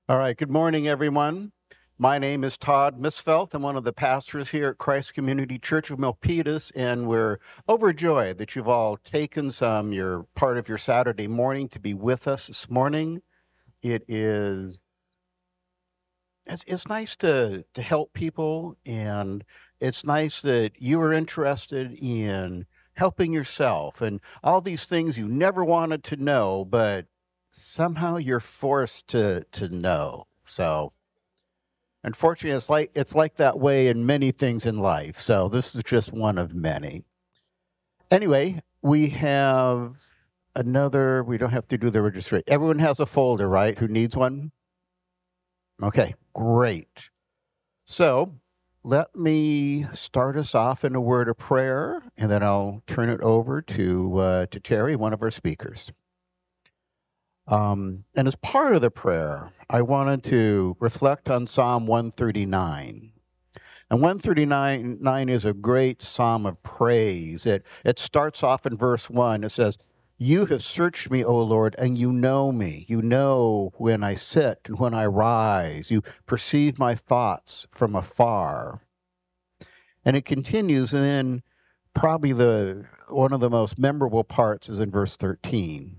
All right, good morning, everyone. My name is Todd Misfelt. I'm one of the pastors here at Christ Community Church of Milpitas, and we're overjoyed that you've all taken your part of your Saturday morning to be with us this morning. It is it's nice to help people, and it's nice that you are interested in helping yourself and all these things you never wanted to know, but somehow you're forced to know. So unfortunately, it's like that way in many things in life. So this is just one of many. Anyway, we have another. We don't have to do the registration. Everyone has a folder, right? Who needs one? Okay, great. So let me start us off in a word of prayer, and then I'll turn it over to Terry, one of our speakers. And as part of the prayer, I wanted to reflect on Psalm 139. And 139 is a great psalm of praise. It starts off in verse 1. It says, "You have searched me, O Lord, and you know me. You know when I sit and when I rise. You perceive my thoughts from afar." And it continues, and then probably the one of the most memorable parts is in verse 13,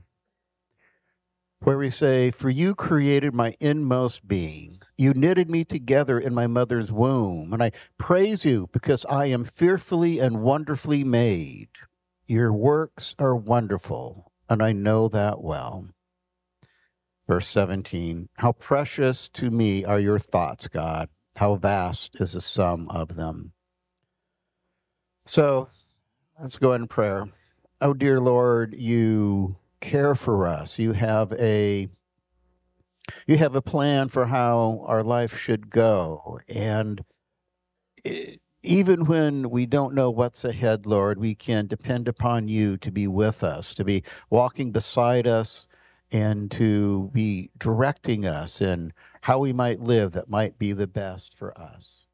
where we say, "For you created my inmost being. You knitted me together in my mother's womb, and I praise you because I am fearfully and wonderfully made. Your works are wonderful, and I know that well." Verse 17, "How precious to me are your thoughts, God. How vast is the sum of them." So let's go in prayer. Oh, dear Lord, you care for us. You have a plan for how our life should go. And even when we don't know what's ahead, Lord, we can depend upon you to be with us, to be walking beside us, and to be directing us in how we might live that might be the best for us.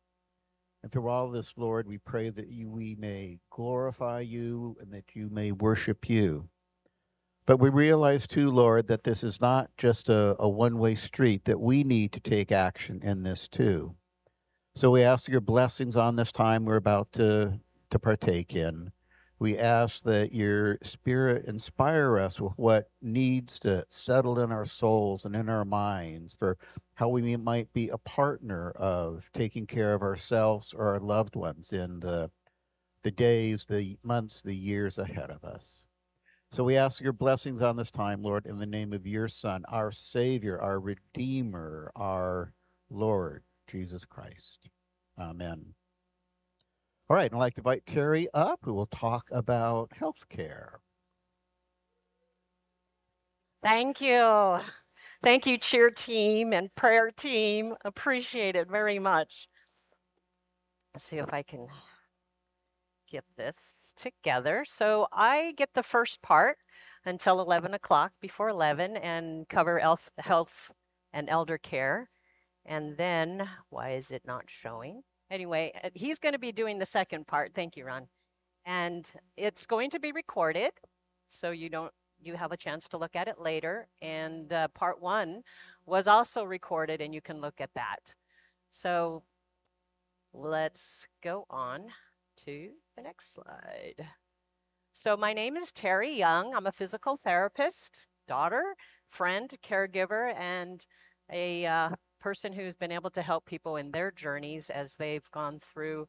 And through all this, Lord, we pray that we may glorify you and that you may worship you. But we realize too, Lord, that this is not just a one way street, that we need to take action in this too. So we ask your blessings on this time we're about to partake in. We ask that your spirit inspire us with what needs to settle in our souls and in our minds for how we might be a partner of taking care of ourselves or our loved ones in the days, the months, the years ahead of us. So we ask your blessings on this time, Lord, in the name of your Son, our Savior, our Redeemer, our Lord, Jesus Christ. Amen. All right, I'd like to invite Terry up, who will talk about healthcare. Thank you. Thank you, cheer team and prayer team. Appreciate it very much. Let's see if I can get this together. So I get the first part until 11 o'clock, before 11, and cover health and elder care. And then, why is it not showing? Anyway, he's going to be doing the second part. Thank you, Ron. And it's going to be recorded, so you have a chance to look at it later. And part one was also recorded, and you can look at that. So let's go on to the next slide. So my name is Terry Young. I'm a physical therapist, daughter, friend, caregiver, and a person who's been able to help people in their journeys as they've gone through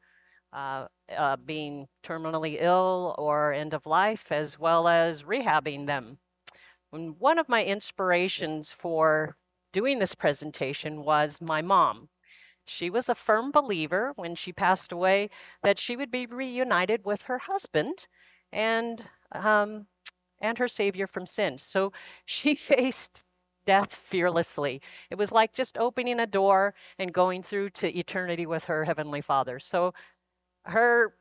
being terminally ill or end of life, as well as rehabbing them. And one of my inspirations for doing this presentation was my mom. She was a firm believer when she passed away that she would be reunited with her husband and um, and her savior from sin. So she faced death fearlessly. It was like just opening a door and going through to eternity with her heavenly Father. So her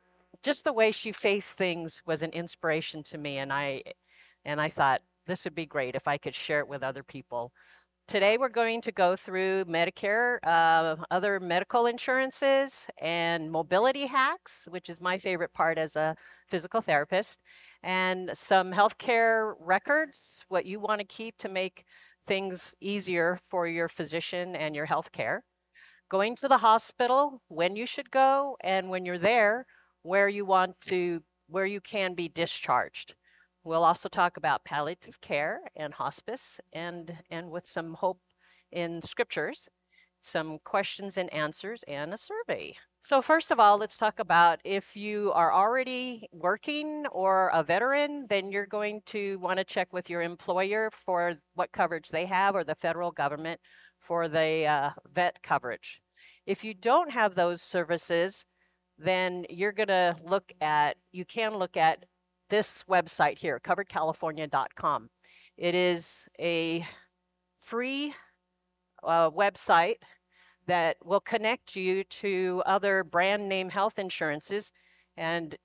just the way she faced things was an inspiration to me, and I thought this would be great if I could share it with other people. Today we're going to go through Medicare, other medical insurances, and mobility hacks, which is my favorite part as a physical therapist, and some healthcare records, what you want to keep to make things easier for your physician and your health care. Going to the hospital, when you should go, and when you're there, where you can be discharged. We'll also talk about palliative care and hospice, and with some hope in scriptures, some questions and answers, and a survey. So first of all, let's talk about if you are already working or a veteran, then you're going to want to check with your employer for what coverage they have, or the federal government for the vet coverage. If you don't have those services, then you're going to you can look at this website here, coveredcalifornia.com. It is a free website that will connect you to other brand name health insurances and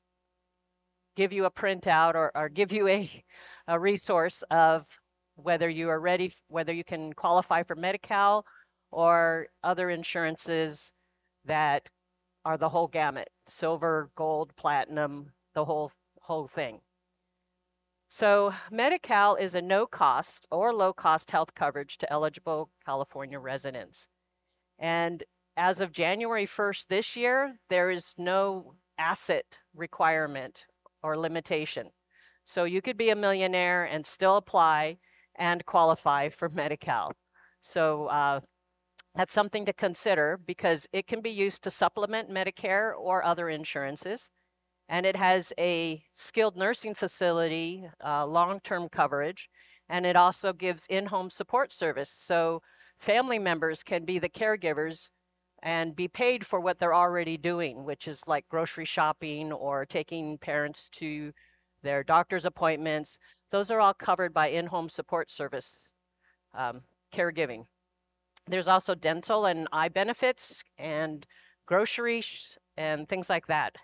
give you a printout or give you a resource of whether you are ready, whether you can qualify for Medi-Cal or other insurances that are the whole gamut: silver, gold, platinum, the whole thing. So Medi-Cal is a no-cost or low-cost health coverage to eligible California residents. And as of January 1st this year, there is no asset requirement or limitation. So you could be a millionaire and still apply and qualify for Medi-Cal. So that's something to consider, because it can be used to supplement Medicare or other insurances. And it has a skilled nursing facility, long-term coverage, and it also gives in-home support service. So family members can be the caregivers and be paid for what they're already doing, which is like grocery shopping or taking parents to their doctor's appointments. Those are all covered by in-home support service caregiving. There's also dental and eye benefits and groceries and things like that.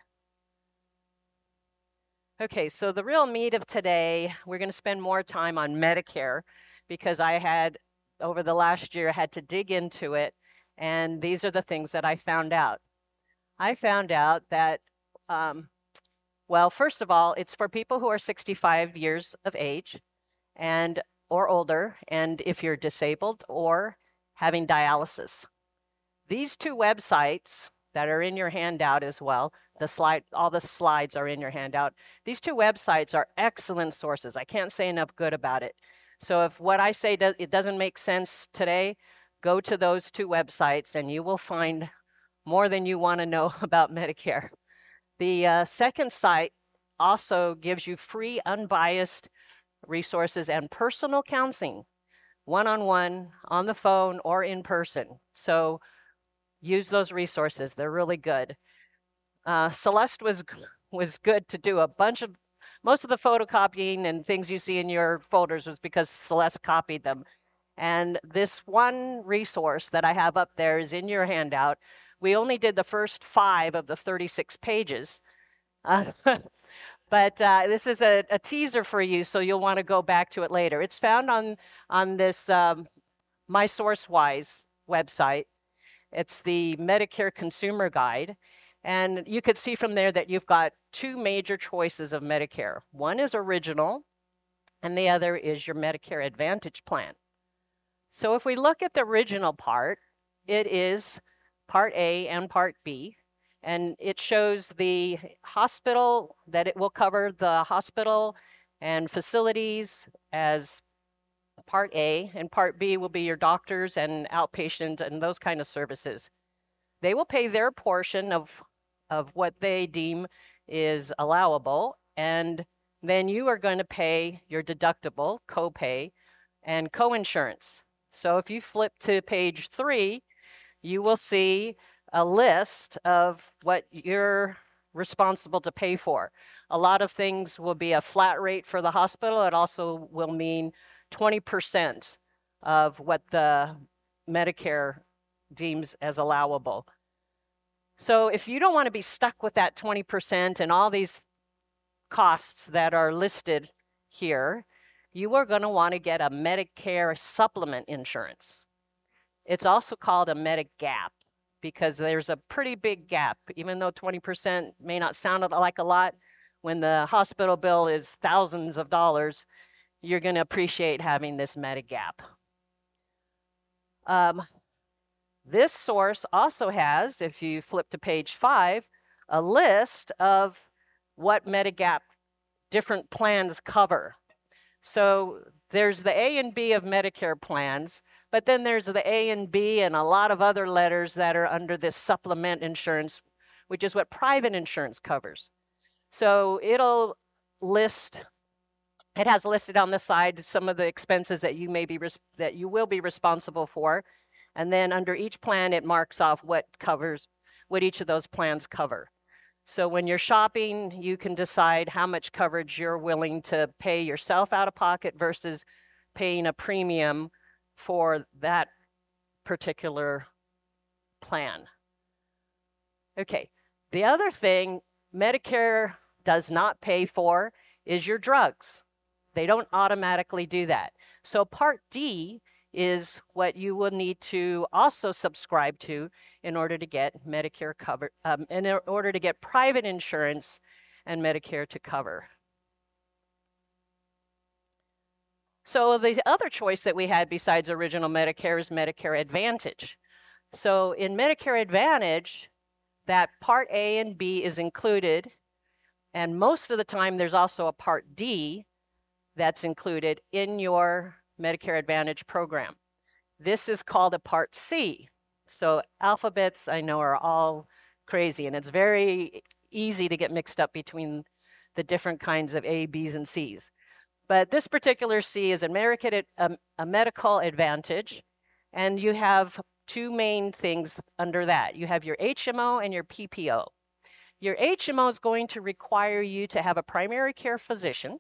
Okay, so the real meat of today, we're going to spend more time on Medicare, because I had, over the last year, had to dig into it, and these are the things that I found out. I found out that, well, first of all, it's for people who are 65 years of age or older, and if you're disabled or having dialysis. These two websites that are in your handout as well, all the slides are in your handout. These two websites are excellent sources. I can't say enough good about it. So if what I say it doesn't make sense today, go to those two websites and you will find more than you want to know about Medicare. The second site also gives you free, unbiased resources and personal counseling, one-on-one, on the phone, or in person. So use those resources. They're really good. Celeste was good to do most of the photocopying and things you see in your folders was because Celeste copied them. And this one resource that I have up there is in your handout. We only did the first 5 of the 36 pages. But this is a teaser for you, so you'll want to go back to it later. It's found on this MySourceWise website. It's the Medicare Consumer Guide. And you could see from there that you've got 2 major choices of Medicare. One is original, and the other is your Medicare Advantage plan. So if we look at the original part, it is Part A and Part B. And it shows the hospital, that it will cover the hospital and facilities as Part A, and Part B will be your doctors and outpatient and those kind of services. They will pay their portion of what they deem is allowable, and then you are going to pay your deductible, copay, and coinsurance. So if you flip to page 3, you will see a list of what you're responsible to pay for. A lot of things will be a flat rate for the hospital. It also will mean 20% of what the Medicare deems as allowable. So if you don't want to be stuck with that 20% and all these costs that are listed here, you are going to want to get a Medicare supplement insurance. It's also called a Medigap, because there's a pretty big gap. Even though 20% may not sound like a lot, when the hospital bill is thousands of dollars, you're going to appreciate having this Medigap. This source also has, if you flip to page 5, a list of what Medigap different plans cover. So there's the A and B of Medicare plans, but then there's the A and B and a lot of other letters that are under this supplement insurance, which is what private insurance covers. So it'll list, it has listed on the side some of the expenses that you will be responsible for. And then under each plan, it marks off what each of those plans cover. So when you're shopping, you can decide how much coverage you're willing to pay yourself out of pocket versus paying a premium for that particular plan. Okay, the other thing Medicare does not pay for is your drugs. They don't automatically do that. So Part D is what you will need to also subscribe to in order to get Medicare covered, in order to get private insurance and Medicare to cover. So the other choice that we had besides original Medicare is Medicare Advantage. So in Medicare Advantage, that Part A and B is included, and most of the time there's also a Part D that's included in your Medicare Advantage program. This is called a Part C. So alphabets, I know, are all crazy, and it's very easy to get mixed up between the different kinds of A, Bs, and Cs. But this particular C is a medical advantage, and you have two main things under that. You have your HMO and your PPO. Your HMO is going to require you to have a primary care physician,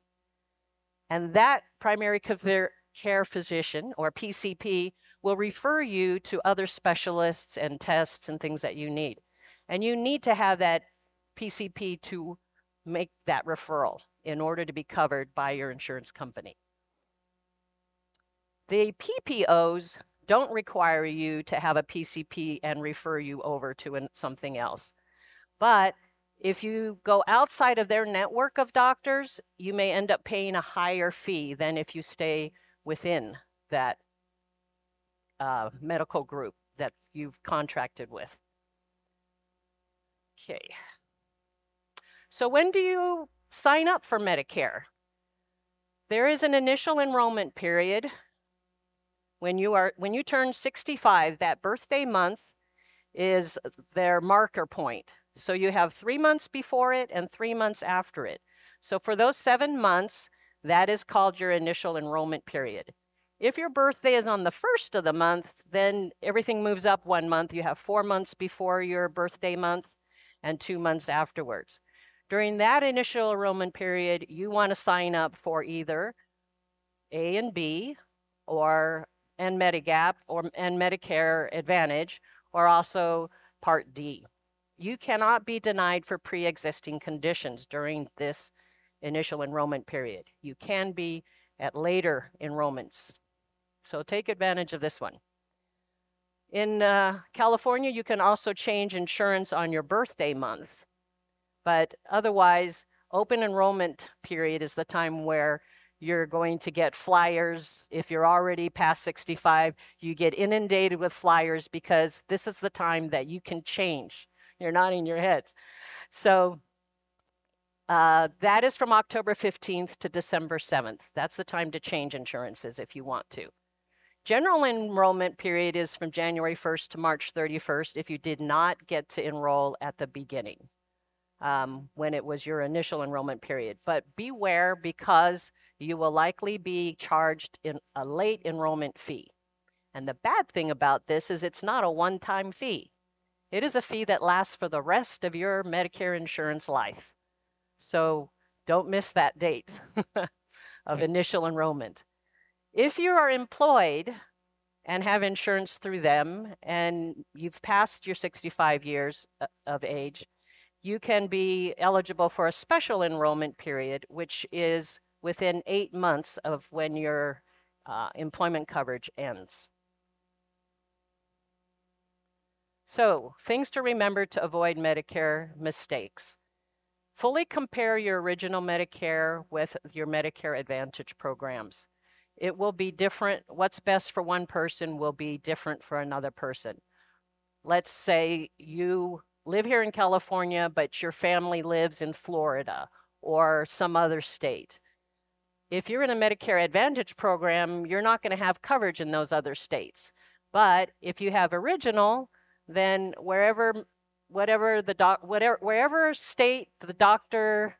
and that primary care physician, or PCP, will refer you to other specialists and tests and things that you need. And you need to have that PCP to make that referral in order to be covered by your insurance company. The PPOs don't require you to have a PCP and refer you over to something else. But if you go outside of their network of doctors, you may end up paying a higher fee than if you stay within that medical group that you've contracted with. Okay. So when do you sign up for Medicare? There is an initial enrollment period. When you turn 65, that birthday month is their marker point. So you have 3 months before it and 3 months after it. So for those 7 months, that is called your initial enrollment period. If your birthday is on the first of the month, then everything moves up 1 month. You have 4 months before your birthday month and 2 months afterwards. During that initial enrollment period, you want to sign up for either A and B and Medigap and Medicare Advantage, or also Part D. You cannot be denied for pre-existing conditions during this initial enrollment period. You can be at later enrollments. So take advantage of this one. In California, you can also change insurance on your birthday month. But otherwise, open enrollment period is the time where you're going to get flyers. If you're already past 65, you get inundated with flyers because this is the time that you can change. You're nodding your heads. So that is from October 15th to December 7th. That's the time to change insurances if you want to. General enrollment period is from January 1st to March 31st if you did not get to enroll at the beginning when it was your initial enrollment period. But beware, because you will likely be charged in a late enrollment fee. And the bad thing about this is it's not a one-time fee. It is a fee that lasts for the rest of your Medicare insurance life. So don't miss that date of initial enrollment. If you are employed and have insurance through them and you've passed your 65 years of age, you can be eligible for a special enrollment period, which is within 8 months of when your employment coverage ends. So, things to remember to avoid Medicare mistakes. Fully compare your original Medicare with your Medicare Advantage programs. it will be different. What's best for one person will be different for another person. Let's say you live here in California, but your family lives in Florida or some other state. If you're in a Medicare Advantage program, you're not going to have coverage in those other states. But if you have Original, then wherever state the doctor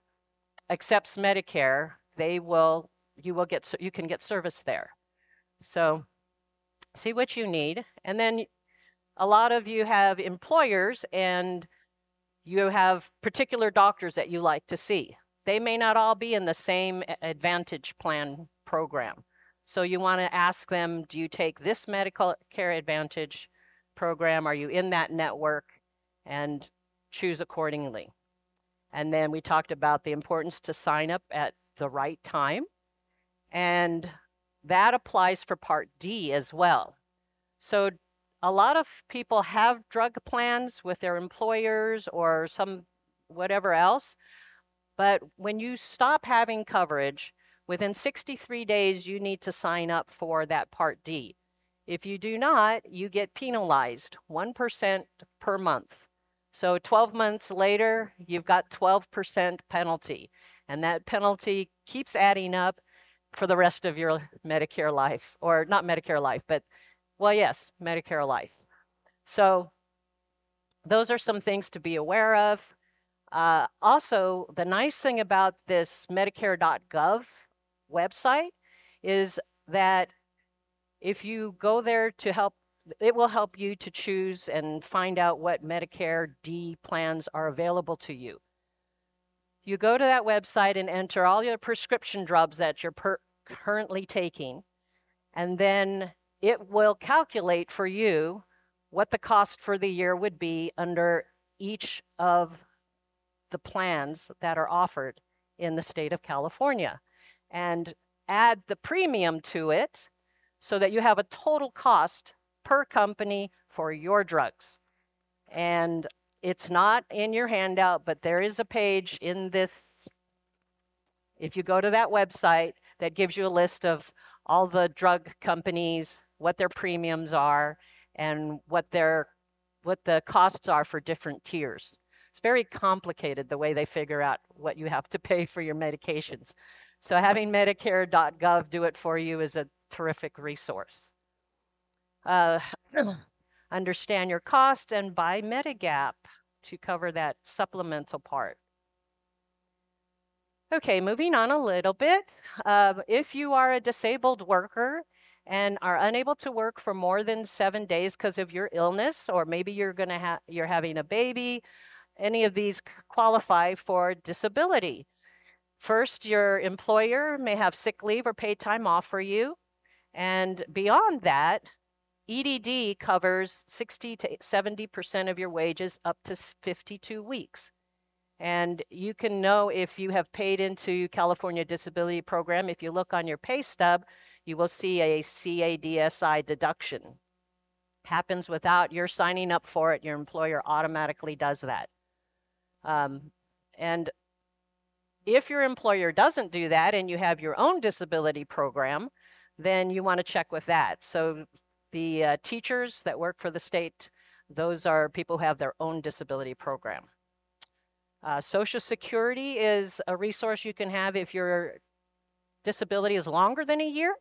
accepts Medicare, you can get service there. So see what you need. And then a lot of you have employers and you have particular doctors that you like to see. They may not all be in the same Advantage plan program. So you want to ask them, do you take this Medicare Advantage program? Are you in that network? And choose accordingly. And then we talked about the importance to sign up at the right time. And that applies for Part D as well. So a lot of people have drug plans with their employers or some whatever else. But when you stop having coverage, within 63 days, you need to sign up for that Part D. If you do not, you get penalized 1% per month. So 12 months later, you've got 12% penalty. And that penalty keeps adding up for the rest of your Medicare life, or not Medicare life, but, well, yes, Medicare life. So those are some things to be aware of. Also, the nice thing about this Medicare.gov website is that if you go there to help, it will help you to choose and find out what Medicare D plans are available to you. You go to that website and enter all your prescription drugs that you're currently taking, and then it will calculate for you what the cost for the year would be under each of the plans that are offered in the state of California, and add the premium to it so that you have a total cost per company for your drugs. And it's not in your handout, but there is a page in this, if you go to that website, that gives you a list of all the drug companies, what their premiums are, and what the costs are for different tiers. It's very complicated the way they figure out what you have to pay for your medications. So having Medicare.gov do it for you is a terrific resource. Understand your costs and buy Medigap to cover that supplemental part. Okay, moving on a little bit. If you are a disabled worker and are unable to work for more than 7 days because of your illness, or maybe you're having a baby, any of these qualify for disability. First, your employer may have sick leave or paid time off for you. And beyond that, EDD covers 60 to 70% of your wages up to 52 weeks. And you can know if you have paid into California Disability Program. If you look on your pay stub, you will see a CADSI deduction. Happens without your signing up for it. Your employer automatically does that. And if your employer doesn't do that and you have your own disability program, then you want to check with that. So the teachers that work for the state, those are people who have their own disability program. Social Security is a resource you can have if your disability is longer than a year,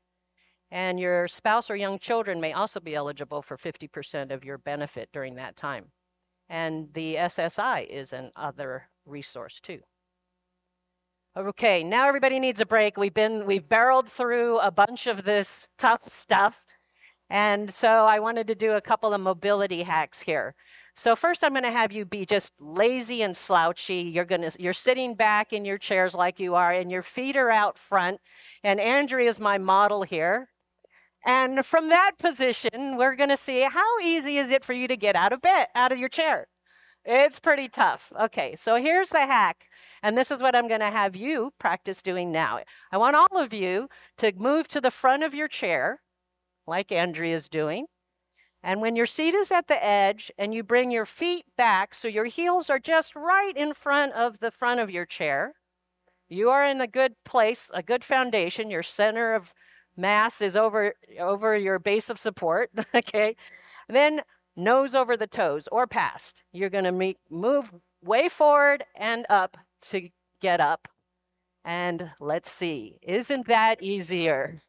and your spouse or young children may also be eligible for 50% of your benefit during that time. And the SSI is another resource too. Okay, now everybody needs a break. We've barreled through a bunch of this tough stuff. And so I wanted to do a couple of mobility hacks here. So first I'm gonna have you be just lazy and slouchy. You're sitting back in your chairs like you are, and your feet are out front. And Andrea is my model here. And from that position, we're gonna see how easy is it for you to get out of your chair. It's pretty tough. Okay, so here's the hack. And this is what I'm going to have you practice doing now. I want all of you to move to the front of your chair, like Andrea's doing. And when your seat is at the edge and you bring your feet back so your heels are just right in front of your chair, you are in a good place, a good foundation, your center of mass is over your base of support, okay? Then nose over the toes or past. You're going to move way forward and up to get up. And let's see, isn't that easier?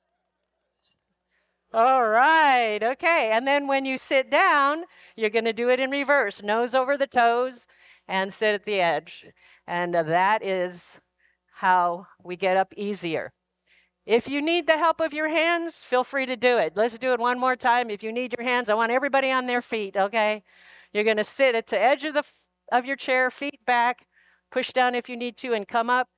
All right, okay. And then when you sit down, you're going to do it in reverse, nose over the toes and sit at the edge. And that is how we get up easier. If you need the help of your hands, feel free to do it. Let's do it one more time. If you need your hands, I want everybody on their feet, okay? You're going to sit at the edge of your chair, feet back, push down if you need to, and come up.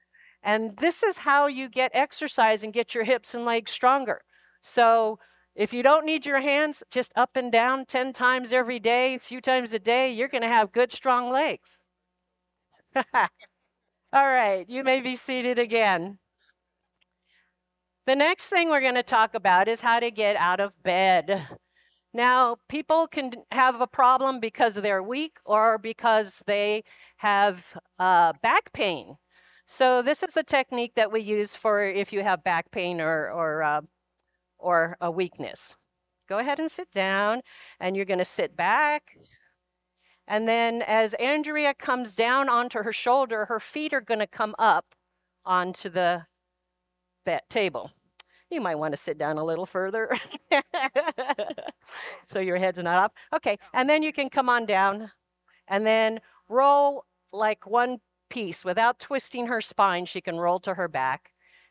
And this is how you get exercise and get your hips and legs stronger. So if you don't need your hands, just up and down 10 times every day, a few times a day, you're going to have good, strong legs. All right, you may be seated again. The next thing we're going to talk about is how to get out of bed. Now, people can have a problem because they're weak or because they have back pain. So this is the technique that we use for if you have back pain or a weakness. Go ahead and sit down, and you're going to sit back. And then as Andrea comes down onto her shoulder, her feet are going to come up onto the table. You might want to sit down a little further so your head's not up. Okay, and then you can come on down and then roll like one piece without twisting her spine. She can roll to her back.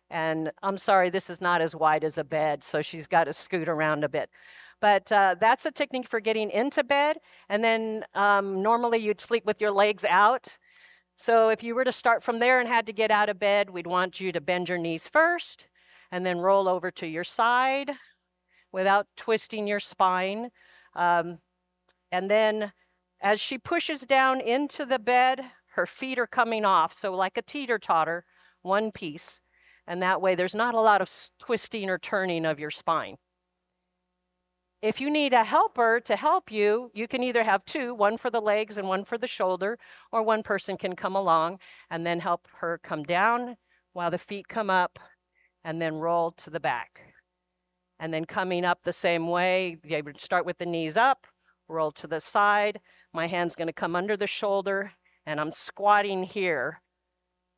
And I'm sorry, this is not as wide as a bed, so she's got to scoot around a bit. But that's a technique for getting into bed. And then normally you'd sleep with your legs out. So if you were to start from there and had to get out of bed, we'd want you to bend your knees first and then roll over to your side without twisting your spine. And then as she pushes down into the bed, her feet are coming off. So like a teeter-totter, one piece. And that way there's not a lot of twisting or turning of your spine. If you need a helper to help you, you can either have two, one for the legs and one for the shoulder, or one person can come along and then help her come down while the feet come up and then roll to the back. And then coming up the same way, you would start with the knees up, roll to the side. My hand's going to come under the shoulder, and I'm squatting here,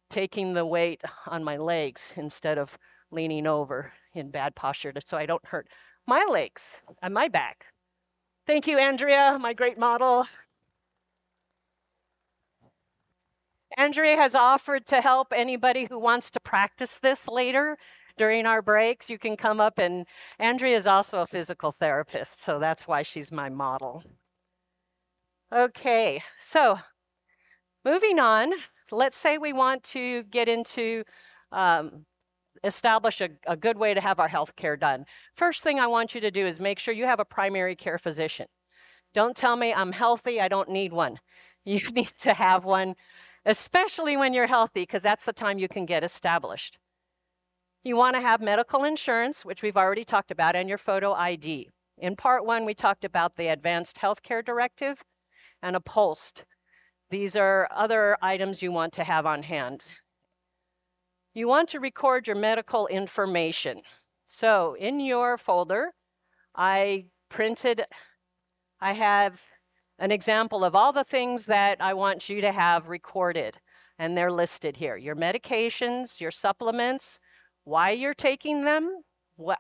taking the weight on my legs instead of leaning over in bad posture so I don't hurt my legs and my back. Thank you, Andrea, my great model. Andrea has offered to help anybody who wants to practice this later during our breaks. You can come up, and Andrea is also a physical therapist, so that's why she's my model. Okay, so moving on, let's say we want to get into establish a good way to have our health care done. First thing I want you to do is make sure you have a primary care physician. Don't tell me I'm healthy, I don't need one. You need to have one, especially when you're healthy, because that's the time you can get established. You want to have medical insurance, which we've already talked about, and your photo ID. In part one, we talked about the Advanced Healthcare Directive and a POLST. These are other items you want to have on hand. You want to record your medical information. So in your folder, I have an example of all the things that I want you to have recorded, and they're listed here. Your medications, your supplements, why you're taking them,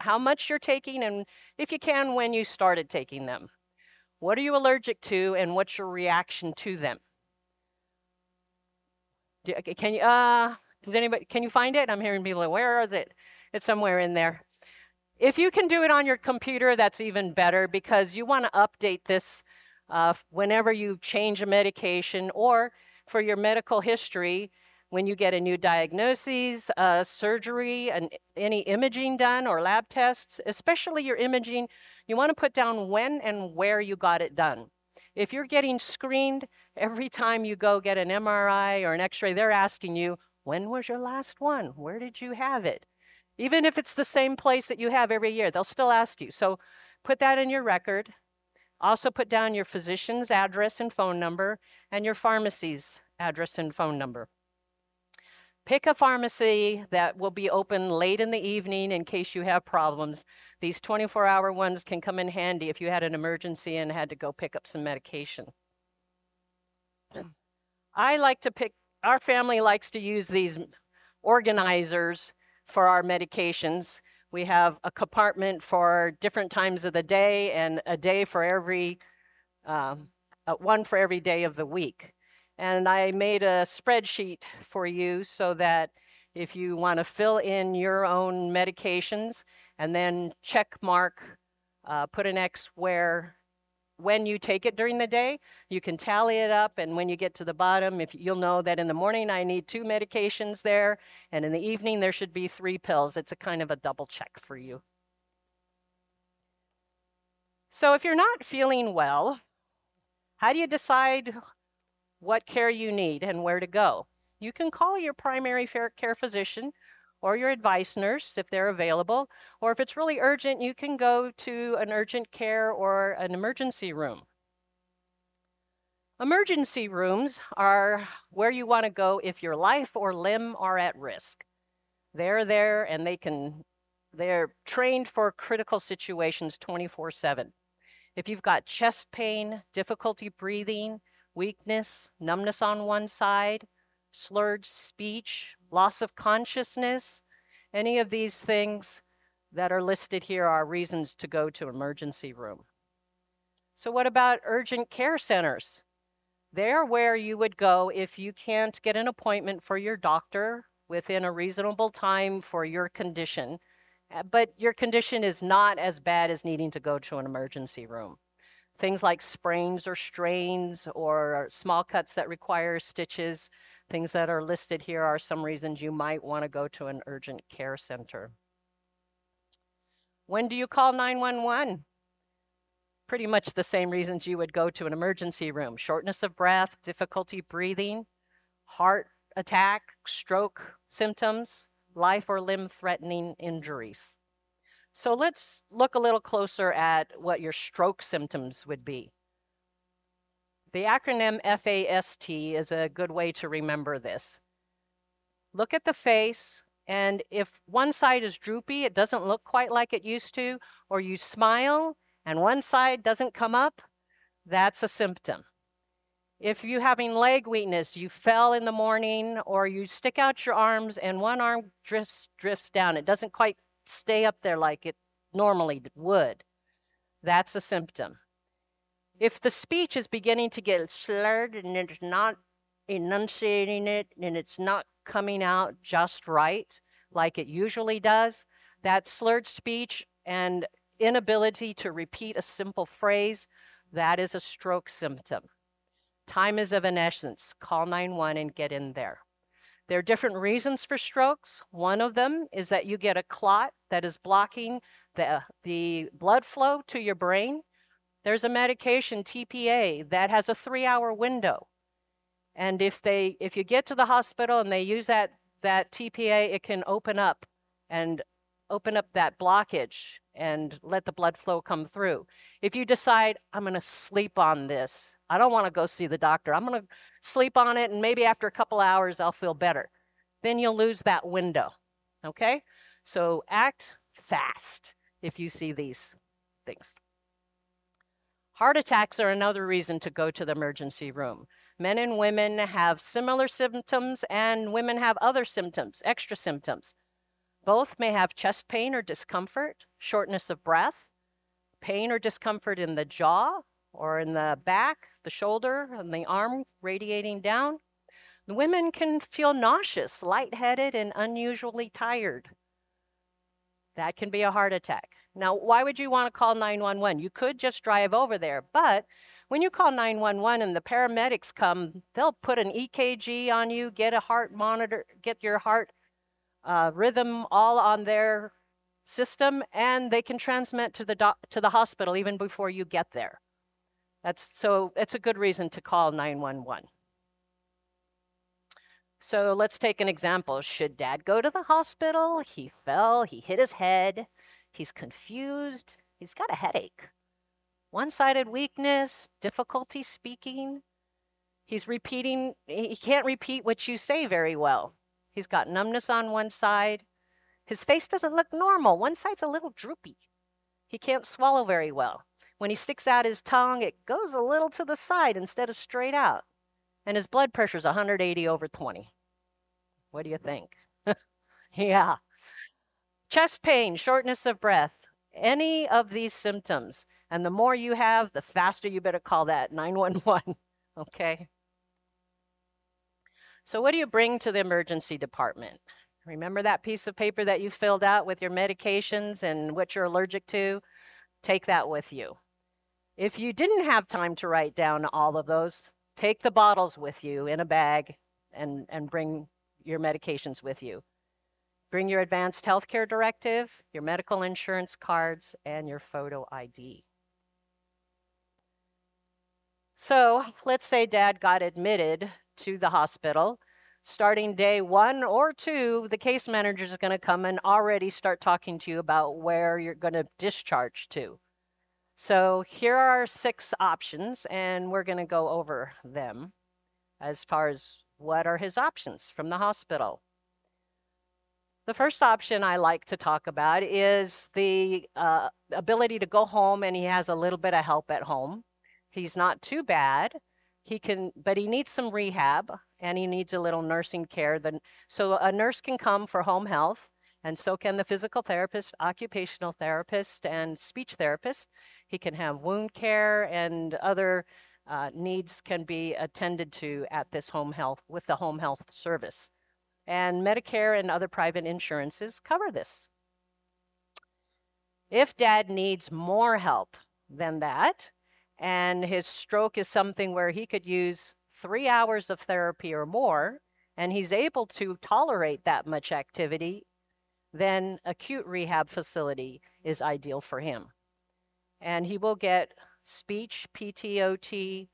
how much you're taking, and if you can, when you started taking them. What are you allergic to, and what's your reaction to them? Can you find it? I'm hearing people, where is it? It's somewhere in there. If you can do it on your computer, that's even better, because you want to update this whenever you change a medication, or for your medical history, when you get a new diagnosis, surgery, and any imaging done or lab tests, especially your imaging, you want to put down when and where you got it done. If you're getting screened, every time you go get an MRI or an X-ray, they're asking you, when was your last one? Where did you have it? Even if it's the same place that you have every year, they'll still ask you. So put that in your record. Also put down your physician's address and phone number and your pharmacy's address and phone number. Pick a pharmacy that will be open late in the evening in case you have problems. These 24-hour ones can come in handy if you had an emergency and had to go pick up some medication. Our family likes to use these organizers for our medications. We have a compartment for different times of the day and a day for every, one for every day of the week. And I made a spreadsheet for you so that if you want to fill in your own medications and then check mark, put an X when you take it during the day, you can tally it up, and when you get to the bottom, you'll know that in the morning I need 2 medications there, and in the evening there should be 3 pills. It's a kind of a double check for you. So if you're not feeling well, how do you decide what care you need and where to go? You can call your primary care physician or your advice nurse if they're available, or if it's really urgent, you can go to an urgent care or an emergency room. Emergency rooms are where you want to go if your life or limb are at risk. They're there and they're trained for critical situations 24/7. If you've got chest pain, difficulty breathing, weakness, numbness on one side, slurred speech, loss of consciousness, any of these things that are listed here are reasons to go to emergency room. So what about urgent care centers? They're where you would go if you can't get an appointment for your doctor within a reasonable time for your condition, but your condition is not as bad as needing to go to an emergency room. Things like sprains or strains or small cuts that require stitches, things that are listed here are some reasons you might want to go to an urgent care center. When do you call 911? Pretty much the same reasons you would go to an emergency room: shortness of breath, difficulty breathing, heart attack, stroke symptoms, life or limb-threatening injuries. So let's look a little closer at what your stroke symptoms would be. The acronym FAST is a good way to remember this. Look at the face, and if one side is droopy, it doesn't look quite like it used to, or you smile and one side doesn't come up, that's a symptom. If you're having leg weakness, you fell in the morning, or you stick out your arms and one arm drifts down, it doesn't quite stay up there like it normally would, that's a symptom. If the speech is beginning to get slurred and it's not enunciating it and it's not coming out just right like it usually does, that slurred speech and inability to repeat a simple phrase, that is a stroke symptom. Time is of an essence. Call 911 and get in there. There are different reasons for strokes. One of them is that you get a clot that is blocking the blood flow to your brain. There's a medication, TPA, that has a 3-hour window. And if you get to the hospital and they use that TPA, it can open up that blockage and let the blood flow come through. If you decide, I'm going to sleep on this, I don't want to go see the doctor, I'm going to sleep on it and maybe after a couple hours I'll feel better, then you'll lose that window, okay? So act fast if you see these things. Heart attacks are another reason to go to the emergency room. Men and women have similar symptoms, and women have other symptoms, extra symptoms. Both may have chest pain or discomfort, shortness of breath, pain or discomfort in the jaw or in the back, the shoulder, and the arm radiating down. The women can feel nauseous, lightheaded, and unusually tired. That can be a heart attack. Now, why would you want to call 911? You could just drive over there, but when you call 911 and the paramedics come, they'll put an EKG on you, get a heart monitor, get your heart rhythm all on their system, and they can transmit to the hospital even before you get there. It's a good reason to call 911. So let's take an example. Should Dad go to the hospital? He fell, he hit his head, he's confused, he's got a headache, one-sided weakness, difficulty speaking. He can't repeat what you say very well. He's got numbness on one side. His face doesn't look normal. One side's a little droopy. He can't swallow very well. When he sticks out his tongue, it goes a little to the side instead of straight out. And his blood pressure's 180/20. What do you think? Yeah. Chest pain, shortness of breath, any of these symptoms. And the more you have, the faster you better call that 911. Okay? So what do you bring to the emergency department? Remember that piece of paper that you filled out with your medications and what you're allergic to? Take that with you. If you didn't have time to write down all of those, take the bottles with you in a bag and bring your medications with you. Bring your advanced healthcare directive, your medical insurance cards, and your photo ID. So let's say Dad got admitted to the hospital. Starting day 1 or 2, the case manager is going to come and already start talking to you about where you're going to discharge to. So here are 6 options, and we're going to go over them as far as what are his options from the hospital. The first option I like to talk about is the ability to go home, and he has a little bit of help at home. He's not too bad. But he needs some rehab, and he needs a little nursing care. So a nurse can come for home health, and so can the physical therapist, occupational therapist, and speech therapist. He can have wound care, and other needs can be attended to at this home health with the home health service. And Medicare and other private insurances cover this. If Dad needs more help than that, and his stroke is something where he could use 3 hours of therapy or more, and he's able to tolerate that much activity, then acute rehab facility is ideal for him. And he will get speech, PTOT,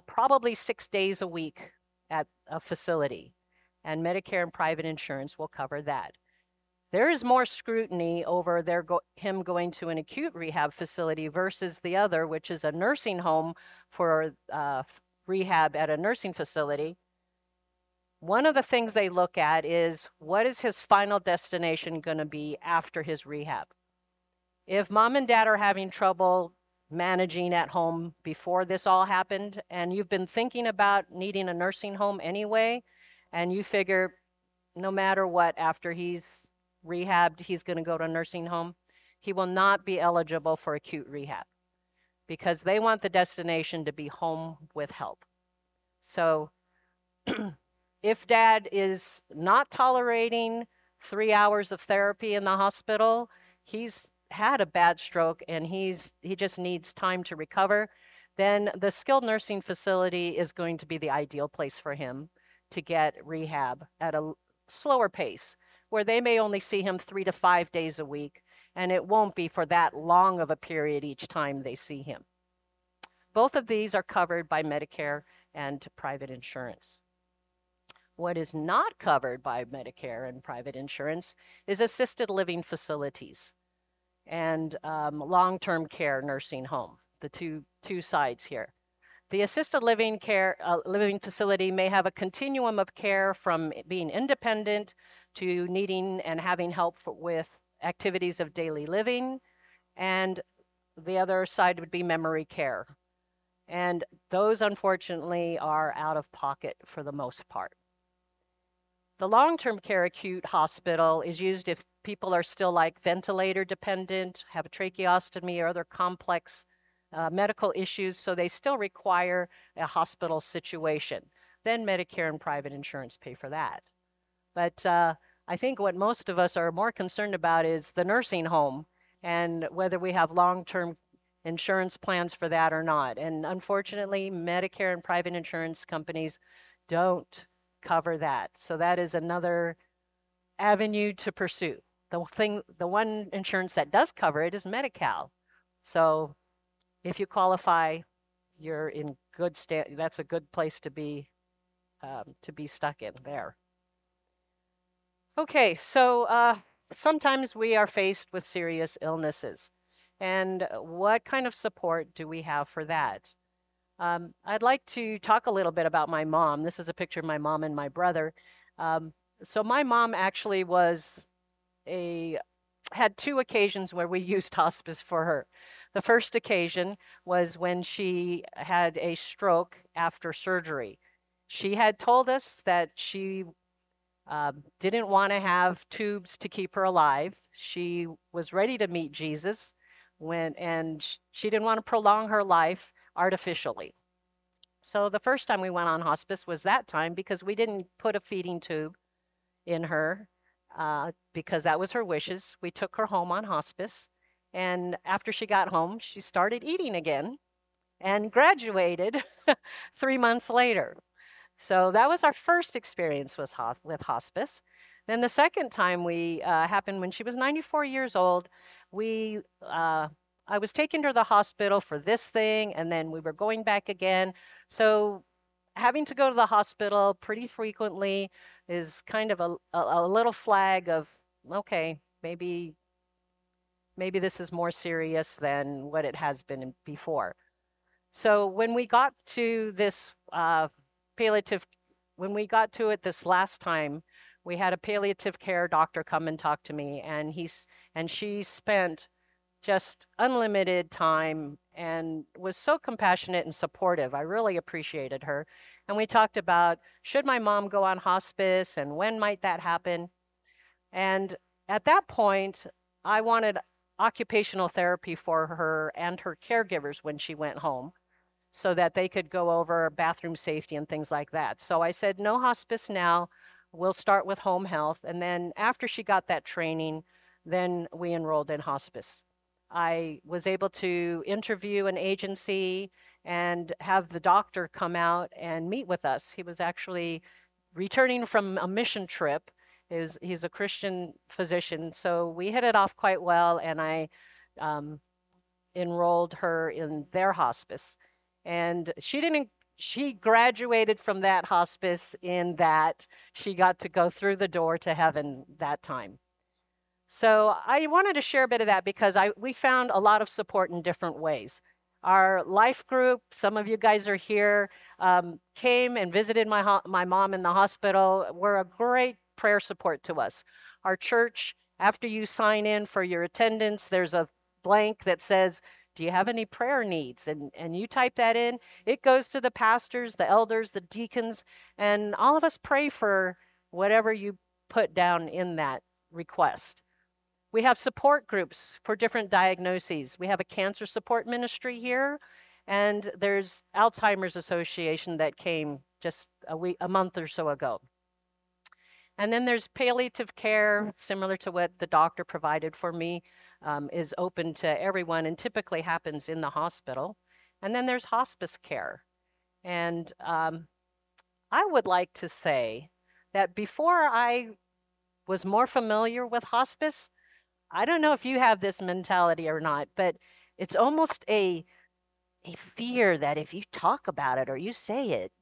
probably 6 days a week at a facility. And Medicare and private insurance will cover that. There is more scrutiny over him going to an acute rehab facility versus the other, which is a nursing home for rehab at a nursing facility. One of the things they look at is, what is his final destination going to be after his rehab? If Mom and Dad are having trouble managing at home before this all happened, and you've been thinking about needing a nursing home anyway, and you figure no matter what, after he's rehabbed, he's going to go to a nursing home, he will not be eligible for acute rehab because they want the destination to be home with help. So if Dad is not tolerating 3 hours of therapy in the hospital, he's had a bad stroke and he just needs time to recover, then the skilled nursing facility is going to be the ideal place for him to get rehab at a slower pace, where they may only see him 3 to 5 days a week, and it won't be for that long of a period each time they see him. Both of these are covered by Medicare and private insurance. What is not covered by Medicare and private insurance is assisted living facilities and long-term care nursing home, the two sides here. The assisted living living facility may have a continuum of care from being independent to needing and having help with activities of daily living, and the other side would be memory care. And those, unfortunately, are out of pocket for the most part. The long-term care acute hospital is used if people are still like ventilator dependent, have a tracheostomy or other complex medical issues, so they still require a hospital situation. Then Medicare and private insurance pay for that. But I think what most of us are more concerned about is the nursing home and whether we have long-term insurance plans for that or not. And unfortunately, Medicare and private insurance companies don't cover that. So that is another avenue to pursue. The one insurance that does cover it is Medi-Cal. So if you qualify, you're in good state. That's a good place to be stuck in there. Okay, so sometimes we are faced with serious illnesses. And what kind of support do we have for that? I'd like to talk a little bit about my mom. This is a picture of my mom and my brother. So my mom actually had two occasions where we used hospice for her. The first occasion was when she had a stroke after surgery. She had told us that she didn't want to have tubes to keep her alive. She was ready to meet Jesus and she didn't want to prolong her life artificially. So the first time we went on hospice was that time because we didn't put a feeding tube in her because that was her wishes. We took her home on hospice. And after she got home, she started eating again and graduated 3 months later. So that was our first experience with hospice. Then the second time happened when she was 94 years old. I was taken to the hospital for this thing, and then we were going back again. So having to go to the hospital pretty frequently is kind of a little flag of, okay, maybe this is more serious than what it has been before. So when we got to this when we got to it this last time, we had a palliative care doctor come and talk to me, and she spent just unlimited time and was so compassionate and supportive. I really appreciated her. And we talked about, should my mom go on hospice and when might that happen? And at that point, I wanted occupational therapy for her and her caregivers when she went home so that they could go over bathroom safety and things like that. So I said, no hospice now. We'll start with home health. And then after she got that training, then we enrolled in hospice. I was able to interview an agency and have the doctor come out and meet with us. He was actually returning from a mission trip. He's a Christian physician, so we hit it off quite well, and I enrolled her in their hospice. And she graduated from that hospice in that she got to go through the door to heaven that time. So I wanted to share a bit of that because we found a lot of support in different ways. Our life group, some of you guys are here, came and visited my mom in the hospital, were a great prayer support to us. Our church, after you sign in for your attendance, there's a blank that says, do you have any prayer needs? And you type that in. It goes to the pastors, the elders, the deacons, and all of us pray for whatever you put down in that request. We have support groups for different diagnoses. We have a cancer support ministry here, and there's Alzheimer's Association that came just a month or so ago. And then there's palliative care, similar to what the doctor provided for me, is open to everyone and typically happens in the hospital. And then there's hospice care. And I would like to say that before I was more familiar with hospice, I don't know if you have this mentality or not, but it's almost a fear that if you talk about it or you say it,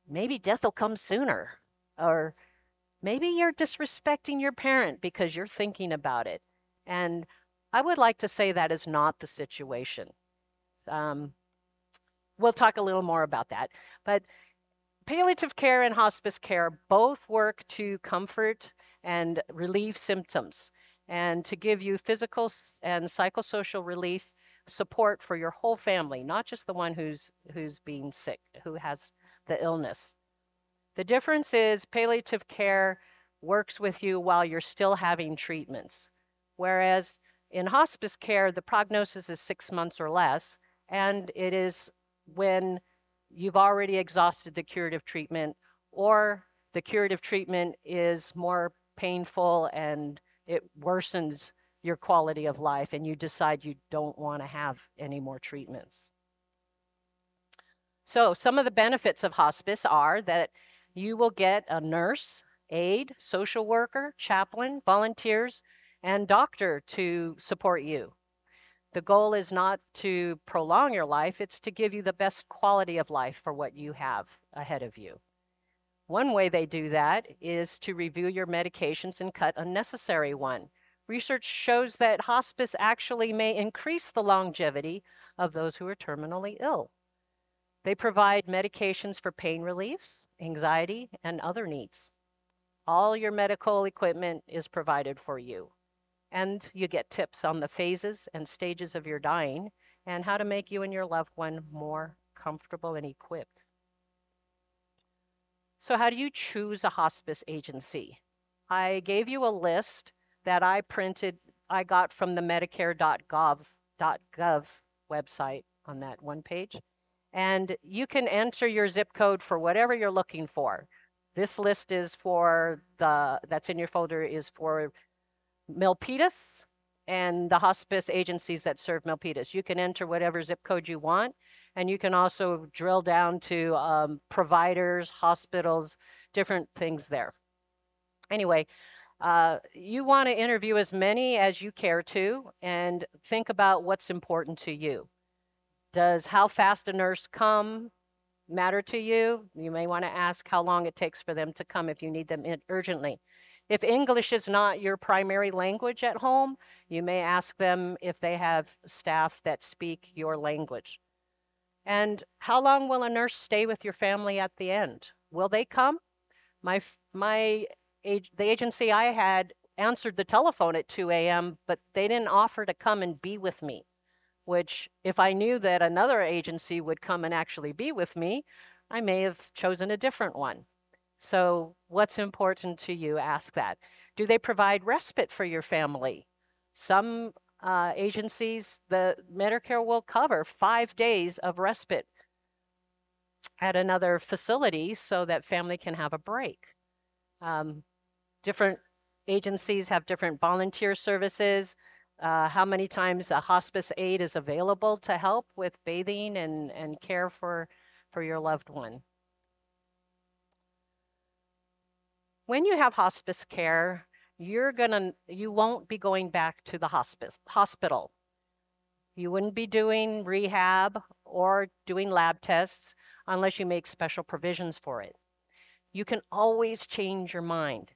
maybe death will come sooner. Or maybe you're disrespecting your parent because you're thinking about it. And I would like to say that is not the situation. We'll talk a little more about that. But palliative care and hospice care both work to comfort and relieve symptoms and to give you physical and psychosocial relief support for your whole family, not just the one who's being sick, who has the illness. The difference is palliative care works with you while you're still having treatments, whereas in hospice care, the prognosis is 6 months or less, and it is when you've already exhausted the curative treatment, or the curative treatment is more painful and it worsens your quality of life and you decide you don't want to have any more treatments. So some of the benefits of hospice are that you will get a nurse, aide, social worker, chaplain, volunteers, and doctor to support you. The goal is not to prolong your life, it's to give you the best quality of life for what you have ahead of you. One way they do that is to review your medications and cut unnecessary one. Research shows that hospice actually may increase the longevity of those who are terminally ill. They provide medications for pain relief, anxiety, and other needs. All your medical equipment is provided for you. And you get tips on the phases and stages of your dying and how to make you and your loved one more comfortable and equipped. So how do you choose a hospice agency? I gave you a list that I printed, I got from the medicare.gov website on that one page. And you can enter your zip code for whatever you're looking for. This list is for that's in your folder is for Milpitas and the hospice agencies that serve Milpitas. You can enter whatever zip code you want, and you can also drill down to providers, hospitals, different things there. Anyway, you want to interview as many as you care to and think about what's important to you. Does how fast a nurse come matter to you? You may want to ask how long it takes for them to come if you need them urgently. If English is not your primary language at home, you may ask them if they have staff that speak your language. And how long will a nurse stay with your family at the end? Will they come? The agency I had answered the telephone at 2 a.m., but they didn't offer to come and be with me, which if I knew that another agency would come and actually be with me, I may have chosen a different one. So what's important to you? Ask that. Do they provide respite for your family? Some agencies, the Medicare will cover 5 days of respite at another facility so that family can have a break. Different agencies have different volunteer services. How many times a hospice aide is available to help with bathing and care for your loved one. When you have hospice care, you won't be going back to the hospital. You wouldn't be doing rehab or doing lab tests unless you make special provisions for it. You can always change your mind.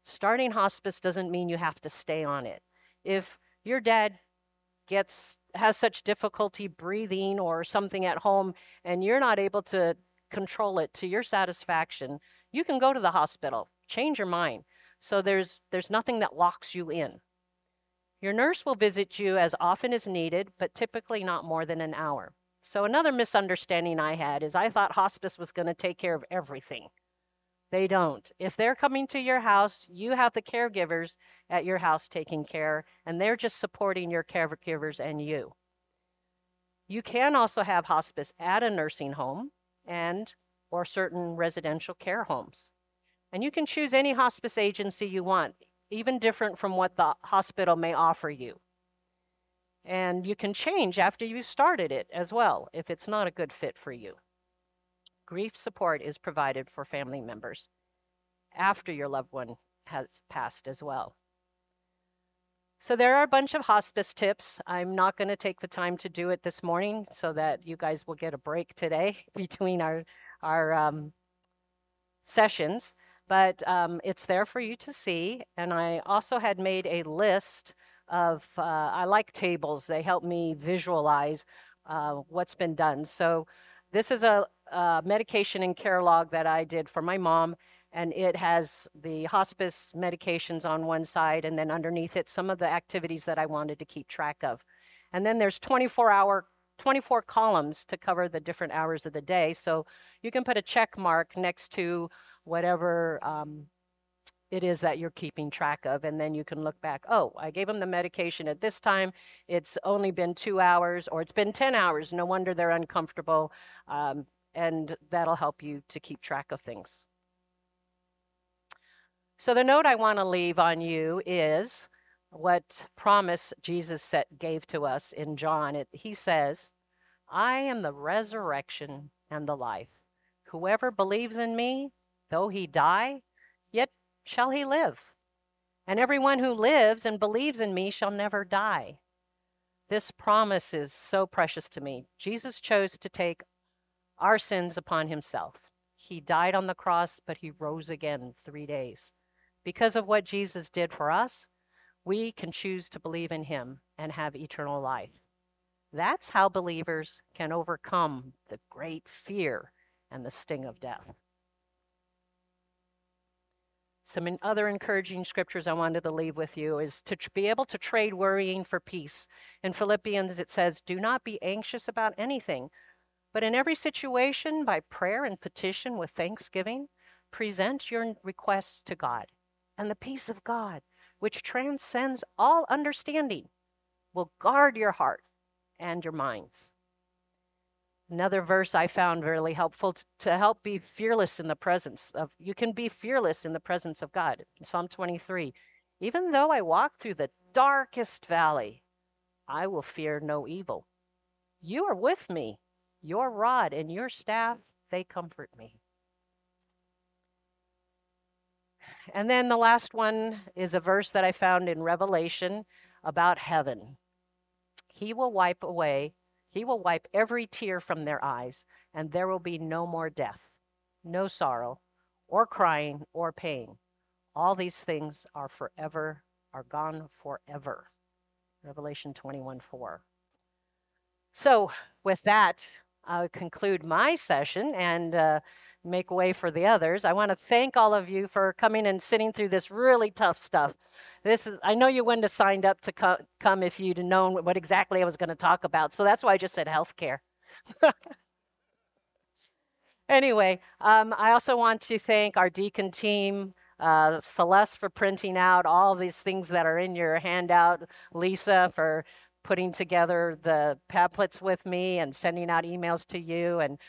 Starting hospice doesn't mean you have to stay on it. If your dad has such difficulty breathing or something at home and you're not able to control it to your satisfaction, you can go to the hospital. Change your mind. So there's nothing that locks you in. Your nurse will visit you as often as needed, but typically not more than an hour. So another misunderstanding I had is I thought hospice was going to take care of everything. They don't. If they're coming to your house, you have the caregivers at your house taking care, and they're just supporting your caregivers and you. You can also have hospice at a nursing home or certain residential care homes. And you can choose any hospice agency you want, even different from what the hospital may offer you. And you can change after you started it as well, if it's not a good fit for you. Grief support is provided for family members after your loved one has passed as well. So there are a bunch of hospice tips. I'm not going to take the time to do it this morning so that you guys will get a break today between our sessions. But it's there for you to see. And I also had made a list of, I like tables. They help me visualize what's been done. So this is a medication and care log that I did for my mom. And it has the hospice medications on one side, and then underneath it, some of the activities that I wanted to keep track of. And then there's 24 columns to cover the different hours of the day. So you can put a check mark next to whatever it is that you're keeping track of. And then you can look back, oh, I gave them the medication at this time. It's only been 2 hours, or it's been 10 hours. No wonder they're uncomfortable. And that'll help you to keep track of things. So the note I want to leave on you is what promise Jesus gave to us in John. He says, I am the resurrection and the life. Whoever believes in me, though he die, yet shall he live. And everyone who lives and believes in me shall never die. This promise is so precious to me. Jesus chose to take our sins upon himself. He died on the cross, but he rose again 3 days. Because of what Jesus did for us, we can choose to believe in him and have eternal life. That's how believers can overcome the great fear and the sting of death. Some other encouraging scriptures I wanted to leave with you is to be able to trade worrying for peace. In Philippians, it says, "Do not be anxious about anything, but in every situation, by prayer and petition with thanksgiving, present your requests to God. And the peace of God, which transcends all understanding, will guard your heart and your minds." Another verse I found really helpful to help be fearless in the presence of, you can be fearless in the presence of God. Psalm 23, "Even though I walk through the darkest valley, I will fear no evil. You are with me. Your rod and your staff, they comfort me." And then the last one is a verse that I found in Revelation about heaven. He will wipe every tear from their eyes, and there will be no more death, no sorrow, or crying, or pain. All these things are gone forever. Revelation 21:4. So with that, I'll conclude my session and make way for the others. I want to thank all of you for coming and sitting through this really tough stuff. I know you wouldn't have signed up to come if you'd known what exactly I was going to talk about. So that's why I just said healthcare. Anyway, I also want to thank our deacon team, Celeste for printing out all these things that are in your handout, Lisa for putting together the pamphlets with me and sending out emails to you, and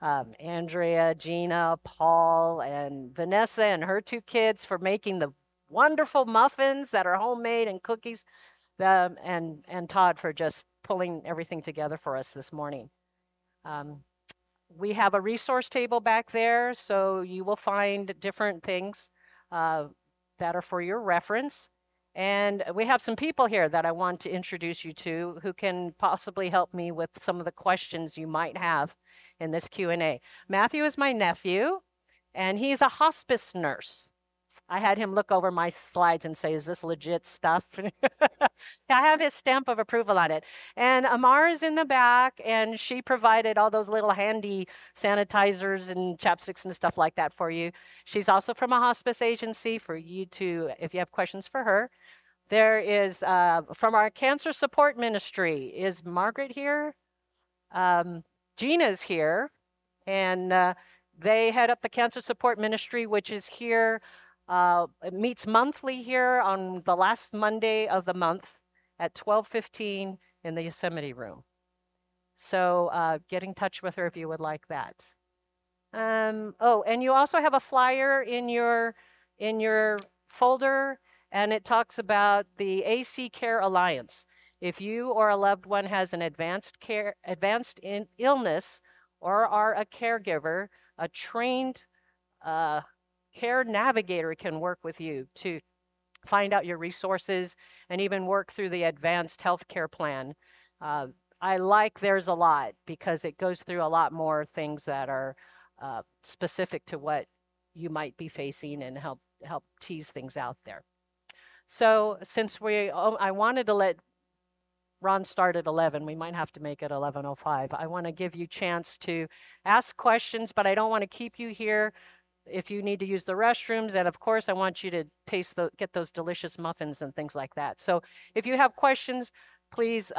Andrea, Gina, Paul, and Vanessa and her 2 kids for making the wonderful muffins that are homemade and cookies, and Todd for just pulling everything together for us this morning. We have a resource table back there, so you will find different things that are for your reference. And we have some people here that I want to introduce you to who can possibly help me with some of the questions you might have in this Q&A. Matthew is my nephew, and he's a hospice nurse. I had him look over my slides and say, "Is this legit stuff?" I have his stamp of approval on it. And Amar is in the back, and she provided all those little handy sanitizers and chapsticks and stuff like that for you. She's also from a hospice agency for you to, if you have questions for her. There is, from our cancer support ministry, is Margaret here? Gina's here, and they head up the cancer support ministry, which is here. It meets monthly here on the last Monday of the month at 12:15 in the Yosemite room. So get in touch with her if you would like that. Oh, and you also have a flyer in your folder, and it talks about the AC Care Alliance. If you or a loved one has an advanced illness or are a caregiver, a trained care navigator can work with you to find out your resources and even work through the advanced healthcare plan. I like There's a Lot because it goes through a lot more things that are specific to what you might be facing and help tease things out there. So since I wanted to let Ron start at 11, we might have to make it 11:05. I want to give you a chance to ask questions, but I don't want to keep you here if you need to use the restrooms. And of course, I want you to get those delicious muffins and things like that. So if you have questions, please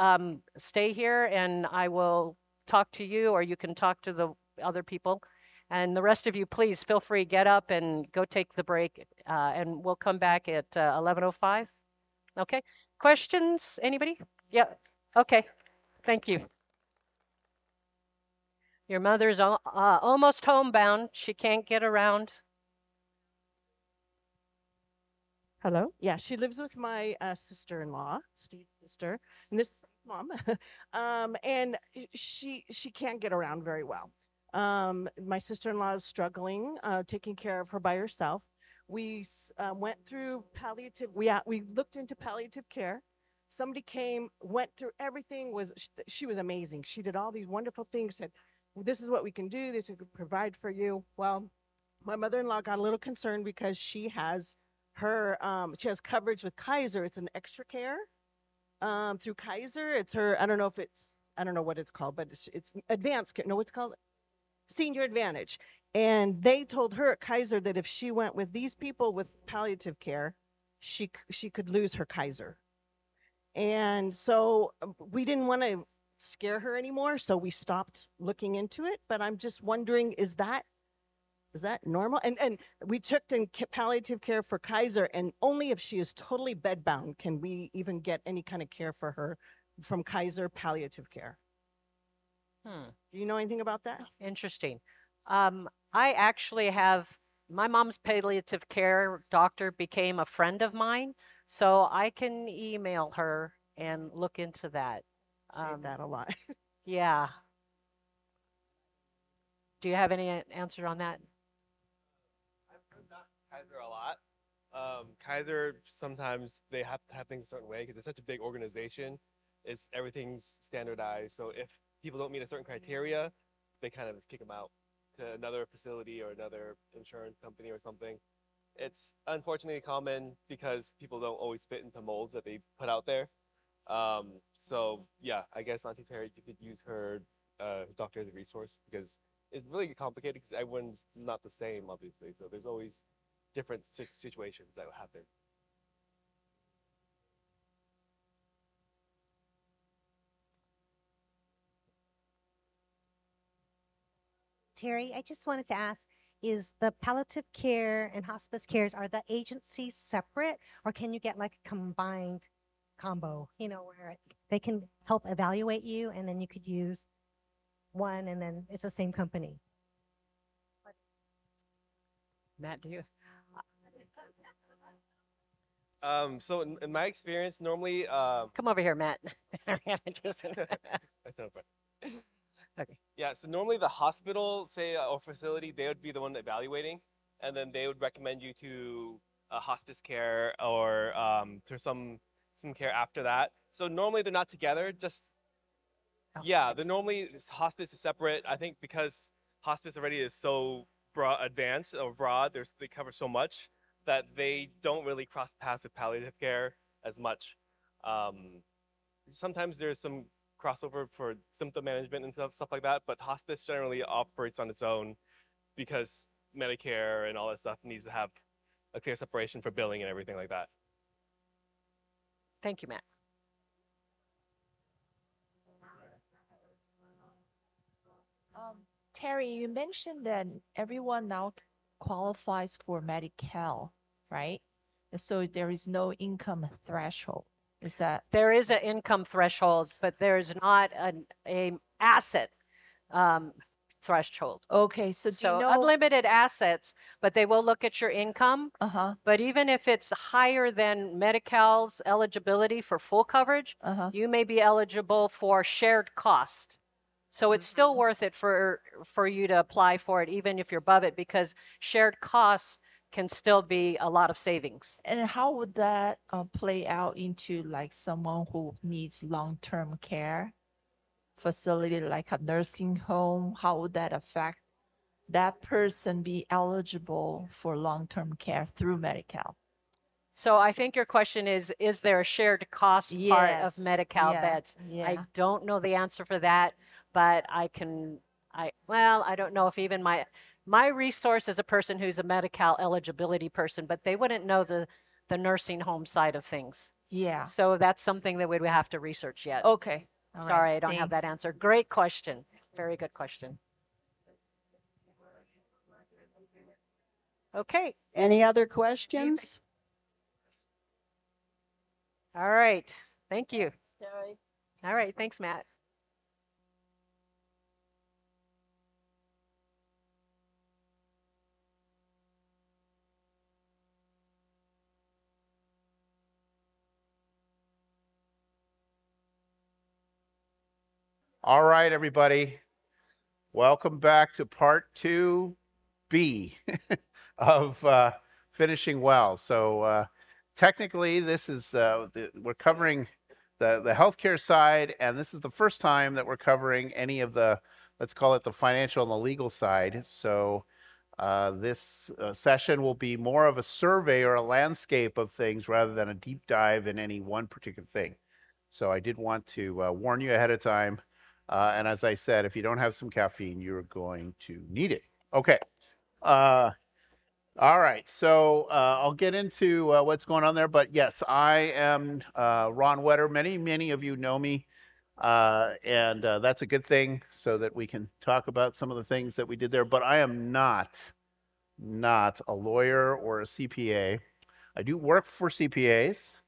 stay here and I will talk to you, or you can talk to the other people. And the rest of you, please feel free, get up and go take the break. And we'll come back at 11:05. Okay. Questions? Anybody? Yeah. Okay. Thank you. Your mother's almost homebound. She can't get around. Hello. Yeah, she lives with my sister-in-law, Steve's sister, and this mom, and she can't get around very well. My sister-in-law is struggling, taking care of her by herself. We went through palliative. We looked into palliative care. Somebody came, went through everything. She was amazing. She did all these wonderful things. Said, well, "This is what we can do. This is what we can provide for you." Well, my mother-in-law got a little concerned because she has coverage with Kaiser. It's an extra care through Kaiser. It's her. I don't know what it's called, but it's advanced care. No, it's called Senior Advantage. And they told her at Kaiser that if she went with these people with palliative care, she could lose her Kaiser. And so we didn't want to scare her anymore, so we stopped looking into it. But I'm just wondering, is that normal? And we took in palliative care for Kaiser, and only if she is totally bedbound can we even get any kind of care for her from Kaiser palliative care. Do you know anything about that? Interesting. I actually have, my mom's palliative care doctor became a friend of mine, so I can email her and look into that. Save that a lot. Yeah. Do you have any answer on that? I've heard about Kaiser a lot. Kaiser, sometimes they have to have things a certain way because it's such a big organization. Everything's standardized. So if people don't meet a certain criteria, they kind of kick them out to another facility or another insurance company or something. It's unfortunately common because people don't always fit into molds that they put out there. So yeah, I guess Auntie Terry, you could use her doctor as a resource because it's really complicated because everyone's not the same, obviously. So there's always different situations that will happen. Terry, I just wanted to ask, is the palliative care and hospice cares, are the agencies separate, or can you get like a combined combo, where they can help evaluate you and then you could use one and then it's the same company? Matt, do you? So in my experience, normally Come over here, Matt. Just- Okay. Yeah, so normally the hospital, say, or facility, they would be the one evaluating, and then they would recommend you to hospice care or to some care after that. So normally they're not together. Yeah, they're normally hospice is separate. I think because hospice already is so advanced or broad, they cover so much that they don't really cross paths with palliative care as much. Sometimes there's some crossover for symptom management and stuff like that, but hospice generally operates on its own because Medicare and all that stuff needs to have a clear separation for billing and everything like that. Thank you, Matt. Terry, you mentioned that everyone now qualifies for Medi-Cal, right? And so there is no income threshold. Is that? There is an income threshold, but there's not an asset threshold. Okay, so do So you know? unlimited assets, but they will look at your income. Uh-huh, But even if it's higher than Medi-Cal's eligibility for full coverage, uh-huh. you may be eligible for shared cost. So it's still worth it for you to apply for it, even if you're above it, because shared costs can still be a lot of savings. And how would that play out into like someone who needs long-term care facility, like a nursing home? How would that affect that person be eligible for long-term care through Medi-Cal? So I think your question is there a shared cost part of Yes, Medi-Cal yeah, beds? yeah. I don't know the answer for that, but I don't know if even my resource is a person who's a Medi-Cal eligibility person, but they wouldn't know the nursing home side of things. Yeah. So that's something that we'd have to research yet. Okay. All right, Sorry, I don't have that thanks. answer. Great question. Very good question. Okay. Any other questions? All right. Thank you. All right. Thanks, Matt. All right, everybody. Welcome back to part 2B of finishing well. So technically, this is we're covering the healthcare side, and this is the first time that we're covering any of the, let's call it the financial and the legal side. So this session will be more of a survey or a landscape of things rather than a deep dive in any one particular thing. So I did want to warn you ahead of time. And as I said, if you don't have some caffeine, you're going to need it. Okay, All right, so I'll get into what's going on there. But yes, I am Ron Wetter. Many of you know me, and that's a good thing, so that we can talk about some of the things that we did there. But I am not a lawyer or a CPA. I do work for CPAs,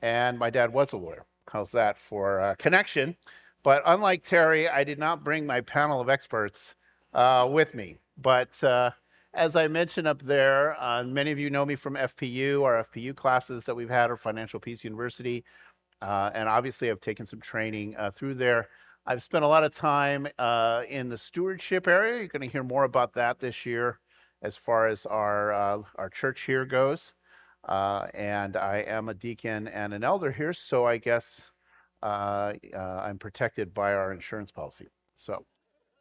and my dad was a lawyer. How's that for connection? But unlike Terry, I did not bring my panel of experts with me. But as I mentioned up there, many of you know me from FPU, our FPU classes that we've had, or Financial Peace University. And obviously, I've taken some training through there. I've spent a lot of time in the stewardship area. You're going to hear more about that this year as far as our church here goes. And I am a deacon and an elder here, so I guess I'm protected by our insurance policy. So,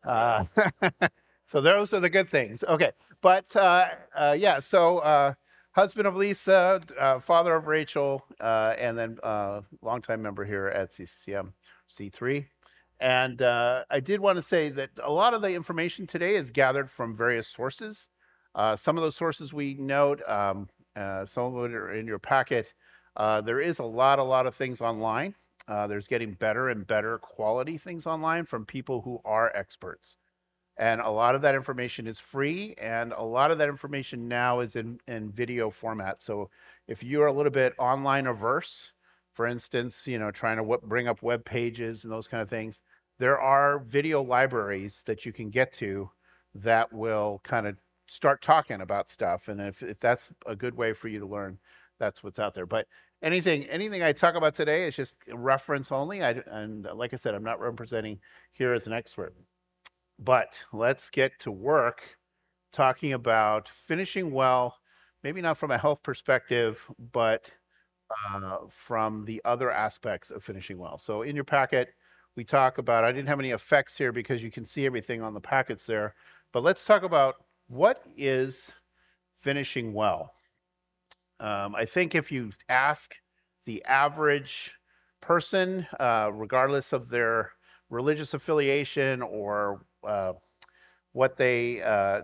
so those are the good things. Okay, but yeah, so husband of Lisa, father of Rachel, and then longtime member here at CCCM C3. And I did want to say that a lot of the information today is gathered from various sources. Some of those sources we note, some of it are in your packet. There is a lot of things online. There's getting better and better quality things online from people who are experts. And a lot of that information is free, and a lot of that information now is in video format. So if you're a little bit online averse, for instance, trying to bring up web pages and those kind of things, there are video libraries that you can get to that will kind of start talking about stuff. And if that's a good way for you to learn, that's what's out there. But anything I talk about today is just reference only. And like I said, I'm not representing here as an expert. But let's get to work talking about finishing well, maybe not from a health perspective, but from the other aspects of finishing well. So in your packet, we talk about, I didn't have any effects here because you can see everything on the packets there, but let's talk about what is finishing well. I think if you ask the average person, regardless of their religious affiliation or what they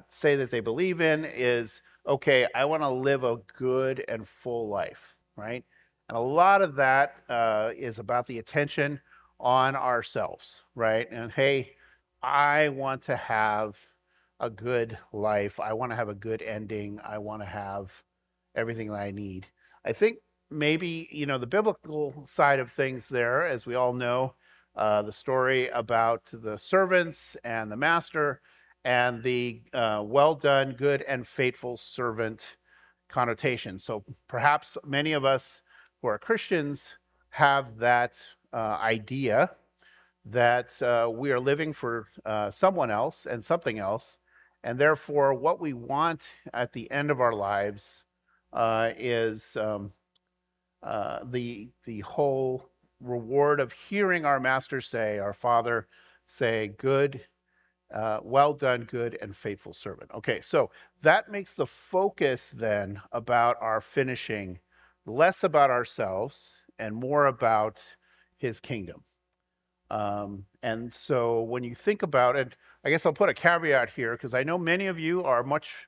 say that they believe in, is, okay, I want to live a good and full life, right? And a lot of that is about the attention on ourselves, right? And hey, I want to have a good life. I want to have a good ending. I want to have everything that I need. I think maybe, the biblical side of things there, as we all know, the story about the servants and the master and the well done, good and faithful servant connotation. So perhaps many of us who are Christians have that idea that we are living for someone else and something else. And therefore, what we want at the end of our lives is the whole reward of hearing our master say, our Father say, good, well done, good and faithful servant. Okay, so that makes the focus then about our finishing less about ourselves and more about his kingdom. And so when you think about it, I guess I'll put a caveat here because I know many of you are much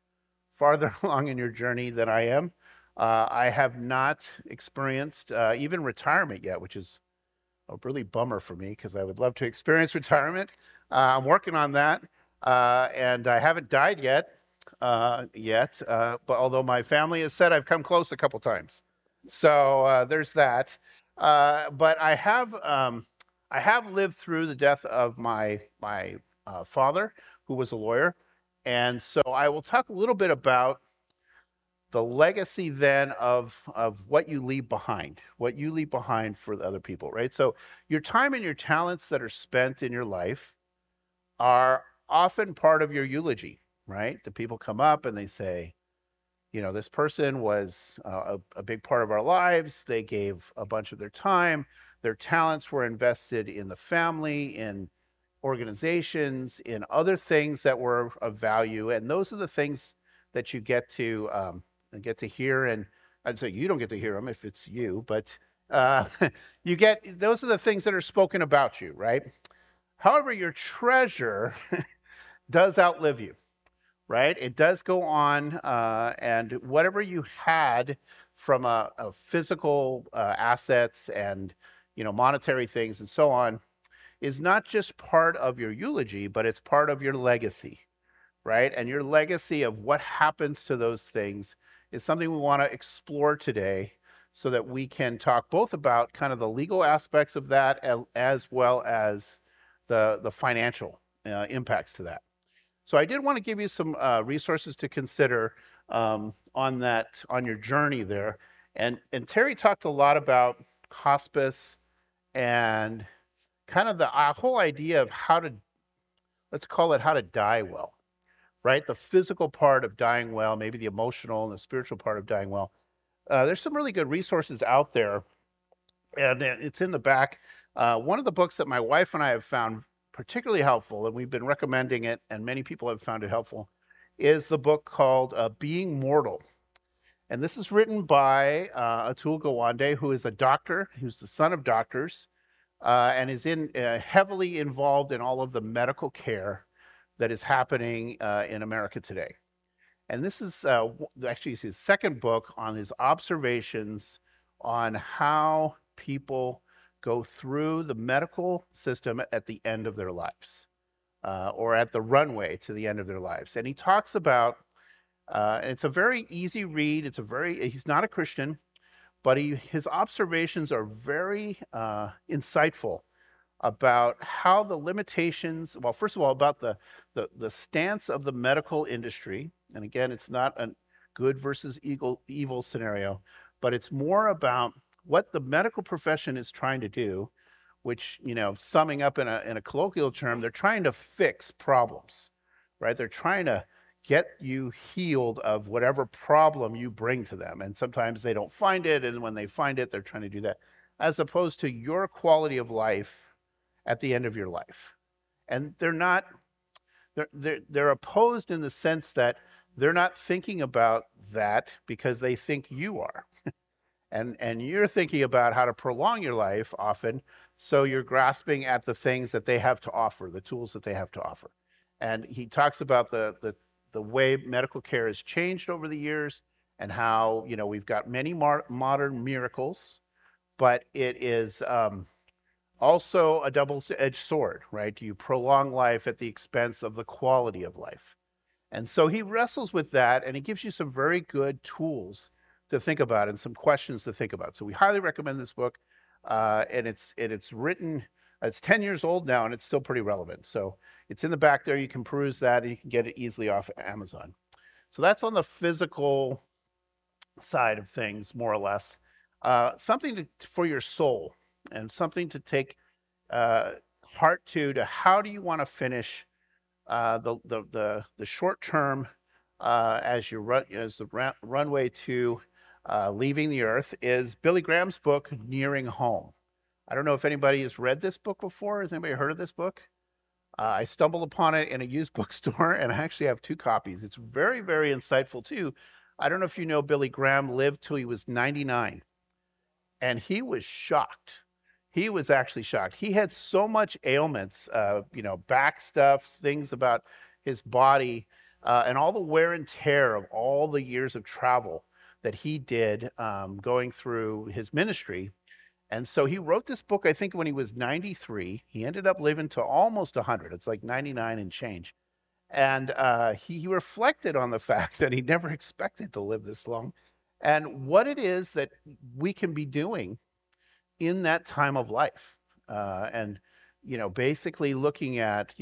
farther along in your journey than I am. I have not experienced even retirement yet, which is a really bummer for me because I would love to experience retirement. I'm working on that, and I haven't died yet. But although my family has said I've come close a couple times, so there's that. But I have lived through the death of my father, who was a lawyer, and so I will talk a little bit about the legacy then of what you leave behind for the other people, right? So your time and your talents that are spent in your life are often part of your eulogy, right? The people come up and they say, this person was a big part of our lives. They gave a bunch of their time. Their talents were invested in the family, in organizations, in other things that were of value. And those are the things that you get to hear. And I'd say you don't get to hear them if it's you, but those are the things that are spoken about you, right? However, your treasure does outlive you. right? It does go on, and whatever you had from a physical assets and monetary things and so on is not just part of your eulogy, but it's part of your legacy, right? And your legacy of what happens to those things is something we want to explore today so that we can talk both about kind of the legal aspects of that as well as the financial impacts to that. So I did want to give you some resources to consider on your journey there. And Terry talked a lot about hospice and kind of the whole idea of let's call it how to die well, right? The physical part of dying well, maybe the emotional and the spiritual part of dying well. There's some really good resources out there, and it's in the back. One of the books that my wife and I have found particularly helpful, and we've been recommending it, and many people have found it helpful, is the book called Being Mortal. And this is written by Atul Gawande, who is a doctor, who's the son of doctors, and is heavily involved in all of the medical care that is happening in America today. And this is actually his second book on his observations on how people go through the medical system at the end of their lives, or at the runway to the end of their lives. And he talks about, and it's a very easy read. He's not a Christian, but his observations are very insightful about how the limitations, well, first of all, about the stance of the medical industry. And again, it's not a good versus evil scenario, but it's more about what the medical profession is trying to do, which, summing up in a colloquial term, they're trying to fix problems, right? They're trying to get you healed of whatever problem you bring to them. And sometimes they don't find it. And when they find it, they're trying to do that, as opposed to your quality of life at the end of your life. And they're opposed in the sense that they're not thinking about that because they think you are. And you're thinking about how to prolong your life often, so you're grasping at the things that they have to offer, the tools that they have to offer. And he talks about the way medical care has changed over the years, and how we've got many modern miracles, but it is also a double-edged sword, right? You prolong life at the expense of the quality of life. And so he wrestles with that, and he gives you some very good tools to think about and some questions to think about. So we highly recommend this book, and it's written. It's 10 years old now, and it's still pretty relevant. So it's in the back there. You can peruse that, and you can get it easily off Amazon. So that's on the physical side of things, more or less. Something for your soul, and something to take heart to how do you want to finish the short term as the runway to leaving the earth, is Billy Graham's book, Nearing Home. I don't know if anybody has read this book before. Has anybody heard of this book? I stumbled upon it in a used bookstore, and I actually have 2 copies. It's very, very insightful too. I don't know if you know, Billy Graham lived till he was 99, and he was shocked. He was actually shocked. He had so much ailments, back stuff, things about his body, and all the wear and tear of all the years of travel that he did going through his ministry. And so he wrote this book, I think, when he was 93. He ended up living to almost 100. It's like 99 and change. And he reflected on the fact that he never expected to live this long, and what it is that we can be doing in that time of life. And, basically looking at,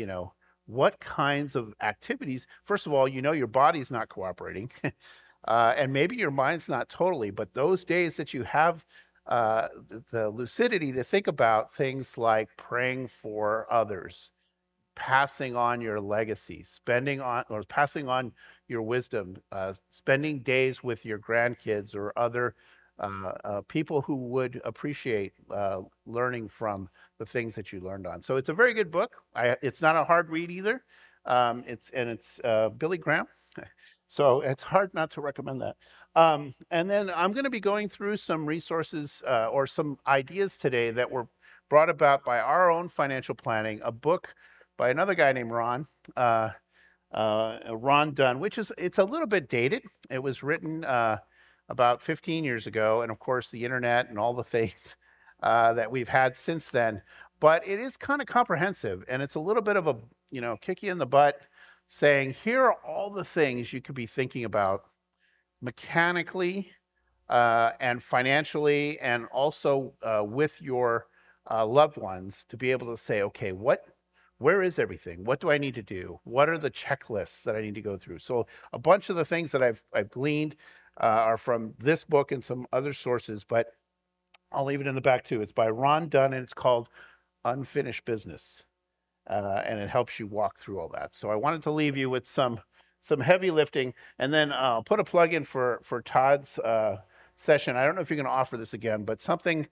what kinds of activities, first of all, your body's not cooperating, and maybe your mind's not totally, but those days that you have the lucidity to think about things like praying for others, passing on your legacy, passing on your wisdom, spending days with your grandkids or other people who would appreciate learning from the things that you learned on. So it's a very good book. It's not a hard read either. It's Billy Graham. So it's hard not to recommend that. And then I'm going to be going through some resources or some ideas today that were brought about by our own financial planning, a book by another guy named Ron. Ron Dunn, it's a little bit dated. It was written about 15 years ago, and of course the internet and all the things that we've had since then. But it is kind of comprehensive, and it's a little bit of a kick you in the butt, saying here are all the things you could be thinking about mechanically and financially, and also with your loved ones, to be able to say, okay, where is everything? What do I need to do? What are the checklists that I need to go through? So a bunch of the things that I've gleaned are from this book and some other sources, but I'll leave it in the back too. It's by Ron Dunn, and it's called Unfinished Business, and it helps you walk through all that. So I wanted to leave you with some heavy lifting, and then I'll put a plug in for Todd's session. I don't know if you're going to offer this again, but something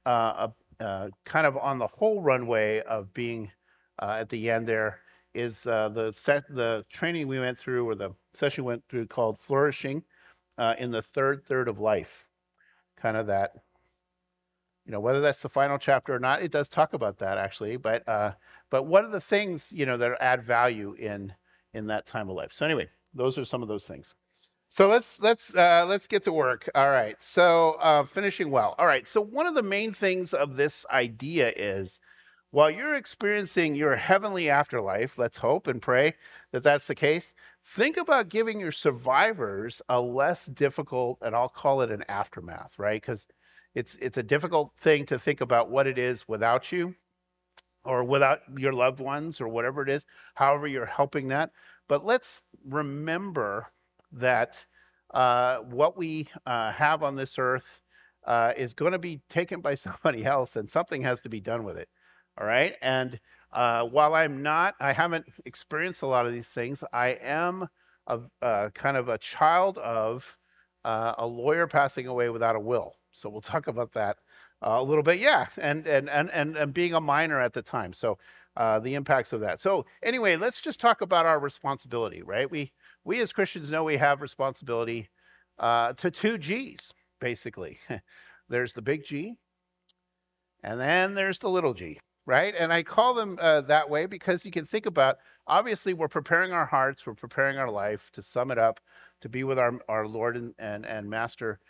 kind of on the whole runway of being at the end there is the training we went through, or the session we went through, called Flourishing in the Third of Life. Kind of that, whether that's the final chapter or not, it does talk about that actually. But what are the things that add value in that time of life? So anyway, those are some of those things. So let's get to work. All right. So finishing well. All right. So one of the main things of this idea is, while you're experiencing your heavenly afterlife, let's hope and pray that that's the case, think about giving your survivors a less difficult, and I'll call it an aftermath, right? Because it's a difficult thing to think about what it is without you, or without your loved ones, or whatever it is, however you're helping that. But let's remember that what we have on this earth is going to be taken by somebody else, and something has to be done with it. All right. And while I haven't experienced a lot of these things, I am kind of a child of a lawyer passing away without a will. So we'll talk about that a little bit. Yeah. And being a minor at the time. So the impacts of that. So anyway, let's just talk about our responsibility, right? We as Christians know we have responsibility to two G's, basically. There's the big G, and then there's the little g, right? And I call them that way because you can think about, obviously, we're preparing our hearts, we're preparing our life, to sum it up, to be with our Lord and Master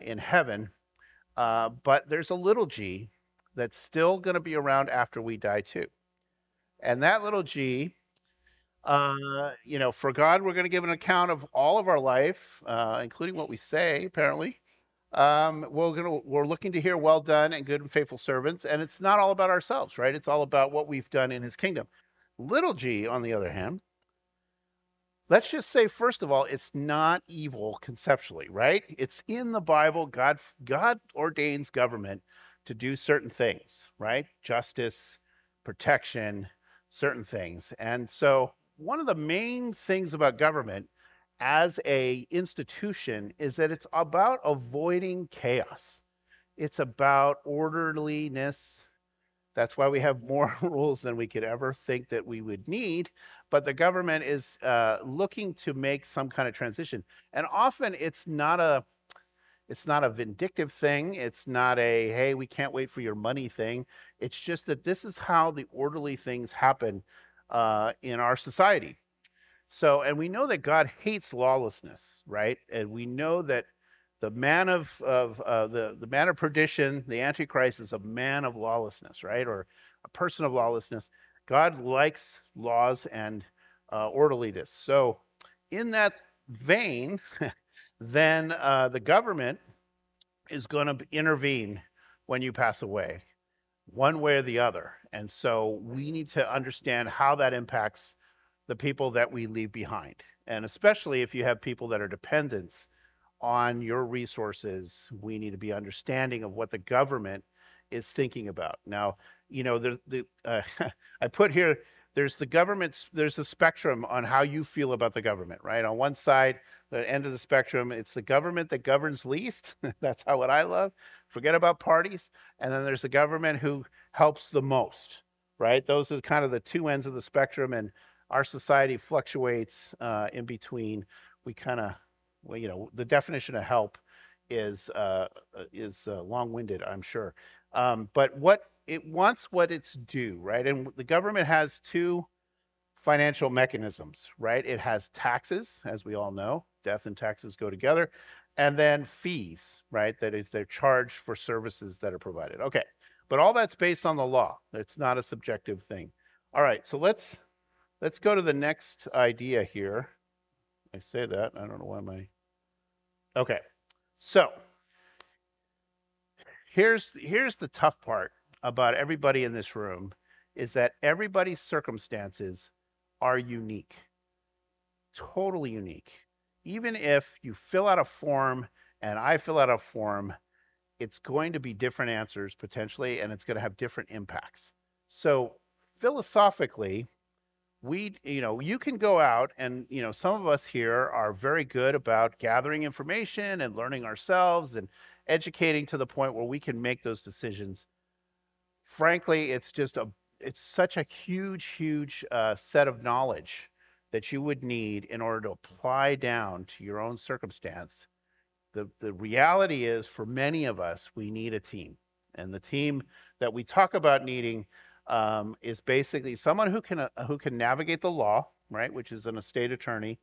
in heaven. But there's a little g that's still going to be around after we die too. And that little g, for God, we're going to give an account of all of our life, including what we say, apparently. We're looking to hear, well done and good and faithful servants. And it's not all about ourselves, right? It's all about what we've done in his kingdom. Little g, on the other hand, let's just say, first of all, it's not evil conceptually, right? It's in the Bible. God ordains government to do certain things, right? Justice, protection, certain things. And so one of the main things about government as a institution is that it's about avoiding chaos. It's about orderliness. That's why we have more rules than we could ever think that we would need. But the government is looking to make some kind of transition. And often it's not a vindictive thing. It's not a, hey, we can't wait for your money thing. It's just that this is how the orderly things happen in our society. So, and we know that God hates lawlessness, right? And we know that the man of the man of perdition, the Antichrist, is a man of lawlessness, right? Or a person of lawlessness. God likes laws and orderliness. So, in that vein, then the government is going to intervene when you pass away, one way or the other. And so we need to understand how that impacts the people that we leave behind. And especially if you have people that are dependents on your resources, we need to be understanding of what the government is thinking about. Now, I put here, there's the government, there's a spectrum on how you feel about the government, right? On one side, the end of the spectrum, it's the government that governs least. That's what I love. Forget about parties. And then there's the government who helps the most, right? Those are kind of the two ends of the spectrum. And our society fluctuates in between. We kind of, the definition of help is long-winded, I'm sure. But what it wants, what it's due, right? And the government has two financial mechanisms, right? It has taxes, as we all know. Death and taxes go together. And then fees, right? That is, they're charged for services that are provided. Okay, but all that's based on the law. It's not a subjective thing. All right, so let's go to the next idea here. I say that, I don't know why okay. So here's the tough part about everybody in this room is that everybody's circumstances are unique, totally unique. Even if you fill out a form and I fill out a form, it's going to be different answers potentially, and it's going to have different impacts. So philosophically, you can go out and, some of us here are very good about gathering information and learning ourselves and educating to the point where we can make those decisions. Frankly, it's such a huge set of knowledge that you would need in order to apply down to your own circumstance. The reality is, for many of us, we need a team. And the team that we talk about needing is basically someone who can navigate the law, right, which is an estate attorney,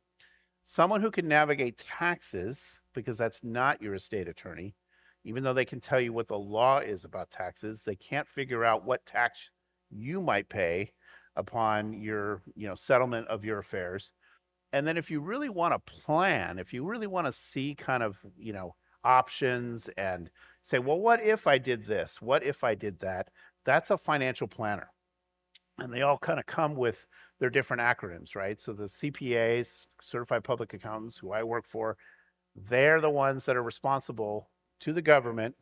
someone who can navigate taxes, because that's not your estate attorney. Even though they can tell you what the law is about taxes, they can't figure out what tax you might pay upon your settlement of your affairs. And then if you really want to plan, if you really want to see kind of options and say, well, what if I did this? What if I did that? That's a financial planner. And they all kind of come with their different acronyms, right? So the CPAs, certified public accountants, who I work for, they're the ones that are responsible to the government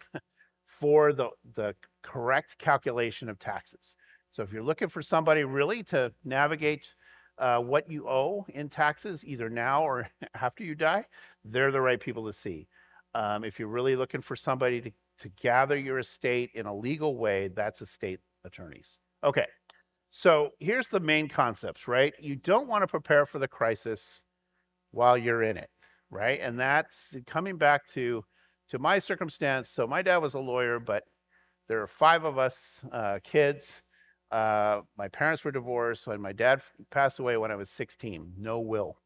for the correct calculation of taxes. So if you're looking for somebody really to navigate what you owe in taxes, either now or after you die, they're the right people to see. If you're really looking for somebody to gather your estate in a legal way, that's estate attorneys. Okay, so here's the main concepts, right? You don't want to prepare for the crisis while you're in it, right? And that's coming back to my circumstance. So my dad was a lawyer, but there are 5 of us kids. My parents were divorced, and my dad passed away when I was 16, no will.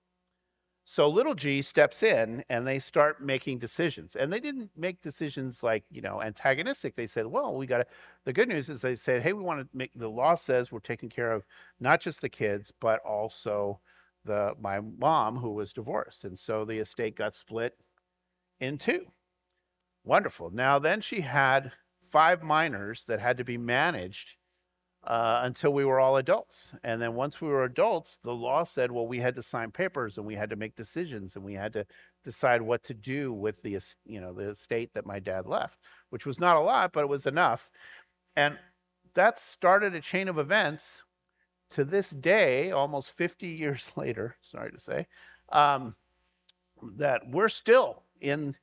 So little G steps in and they start making decisions. And they didn't make decisions like, antagonistic. They said, well, the good news is they said, hey, we want to make, the law says we're taking care of not just the kids, but also my mom, who was divorced. And so the estate got split in 2. Wonderful. Now then she had 5 minors that had to be managed until we were all adults. And then once we were adults, the law said, well, we had to sign papers and we had to make decisions and we had to decide what to do with the estate that my dad left, which was not a lot, but it was enough. And that started a chain of events to this day, almost 50 years later, sorry to say, that we're still in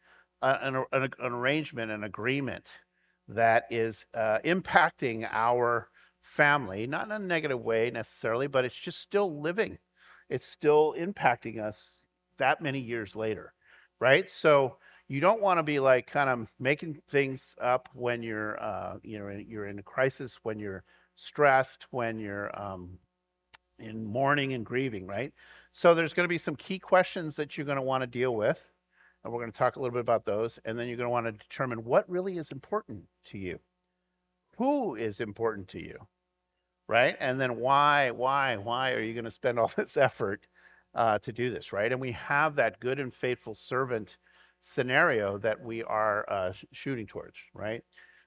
an arrangement, an agreement that is impacting our family, not in a negative way necessarily, but it's just still living. It's still impacting us that many years later, right? So you don't want to be like kind of making things up when you're you're in a crisis, when you're stressed, when you're in mourning and grieving, right? So there's going to be some key questions that you're going to want to deal with, and we're going to talk a little bit about those, and then you're going to want to determine what really is important to you. Who is important to you, right? And then why are you going to spend all this effort to do this, right? And we have that good and faithful servant scenario that we are shooting towards, right?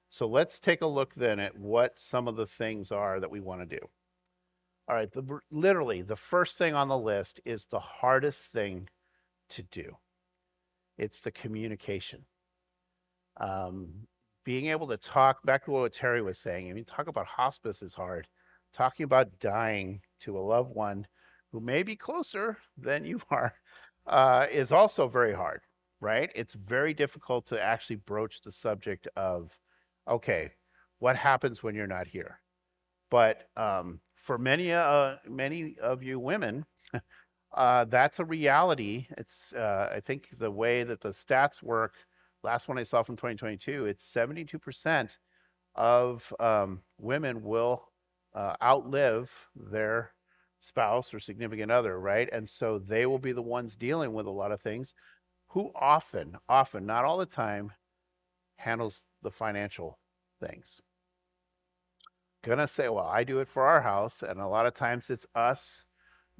So let's take a look then at what some of the things are that we want to do. All right, literally the first thing on the list is the hardest thing to do. It's the communication. Being able to talk, back to what Terry was saying, I mean, talk about hospice is hard. Talking about dying to a loved one who may be closer than you are is also very hard, right? It's very difficult to actually broach the subject of, okay, what happens when you're not here? But for many of you women, that's a reality. It's, I think the way that the stats work, last one I saw from 2022, it's 72% of women will outlive their spouse or significant other, right? And so they will be the ones dealing with a lot of things, who often, not all the time, handles the financial things. Gonna say, well, I do it for our house, and a lot of times it's us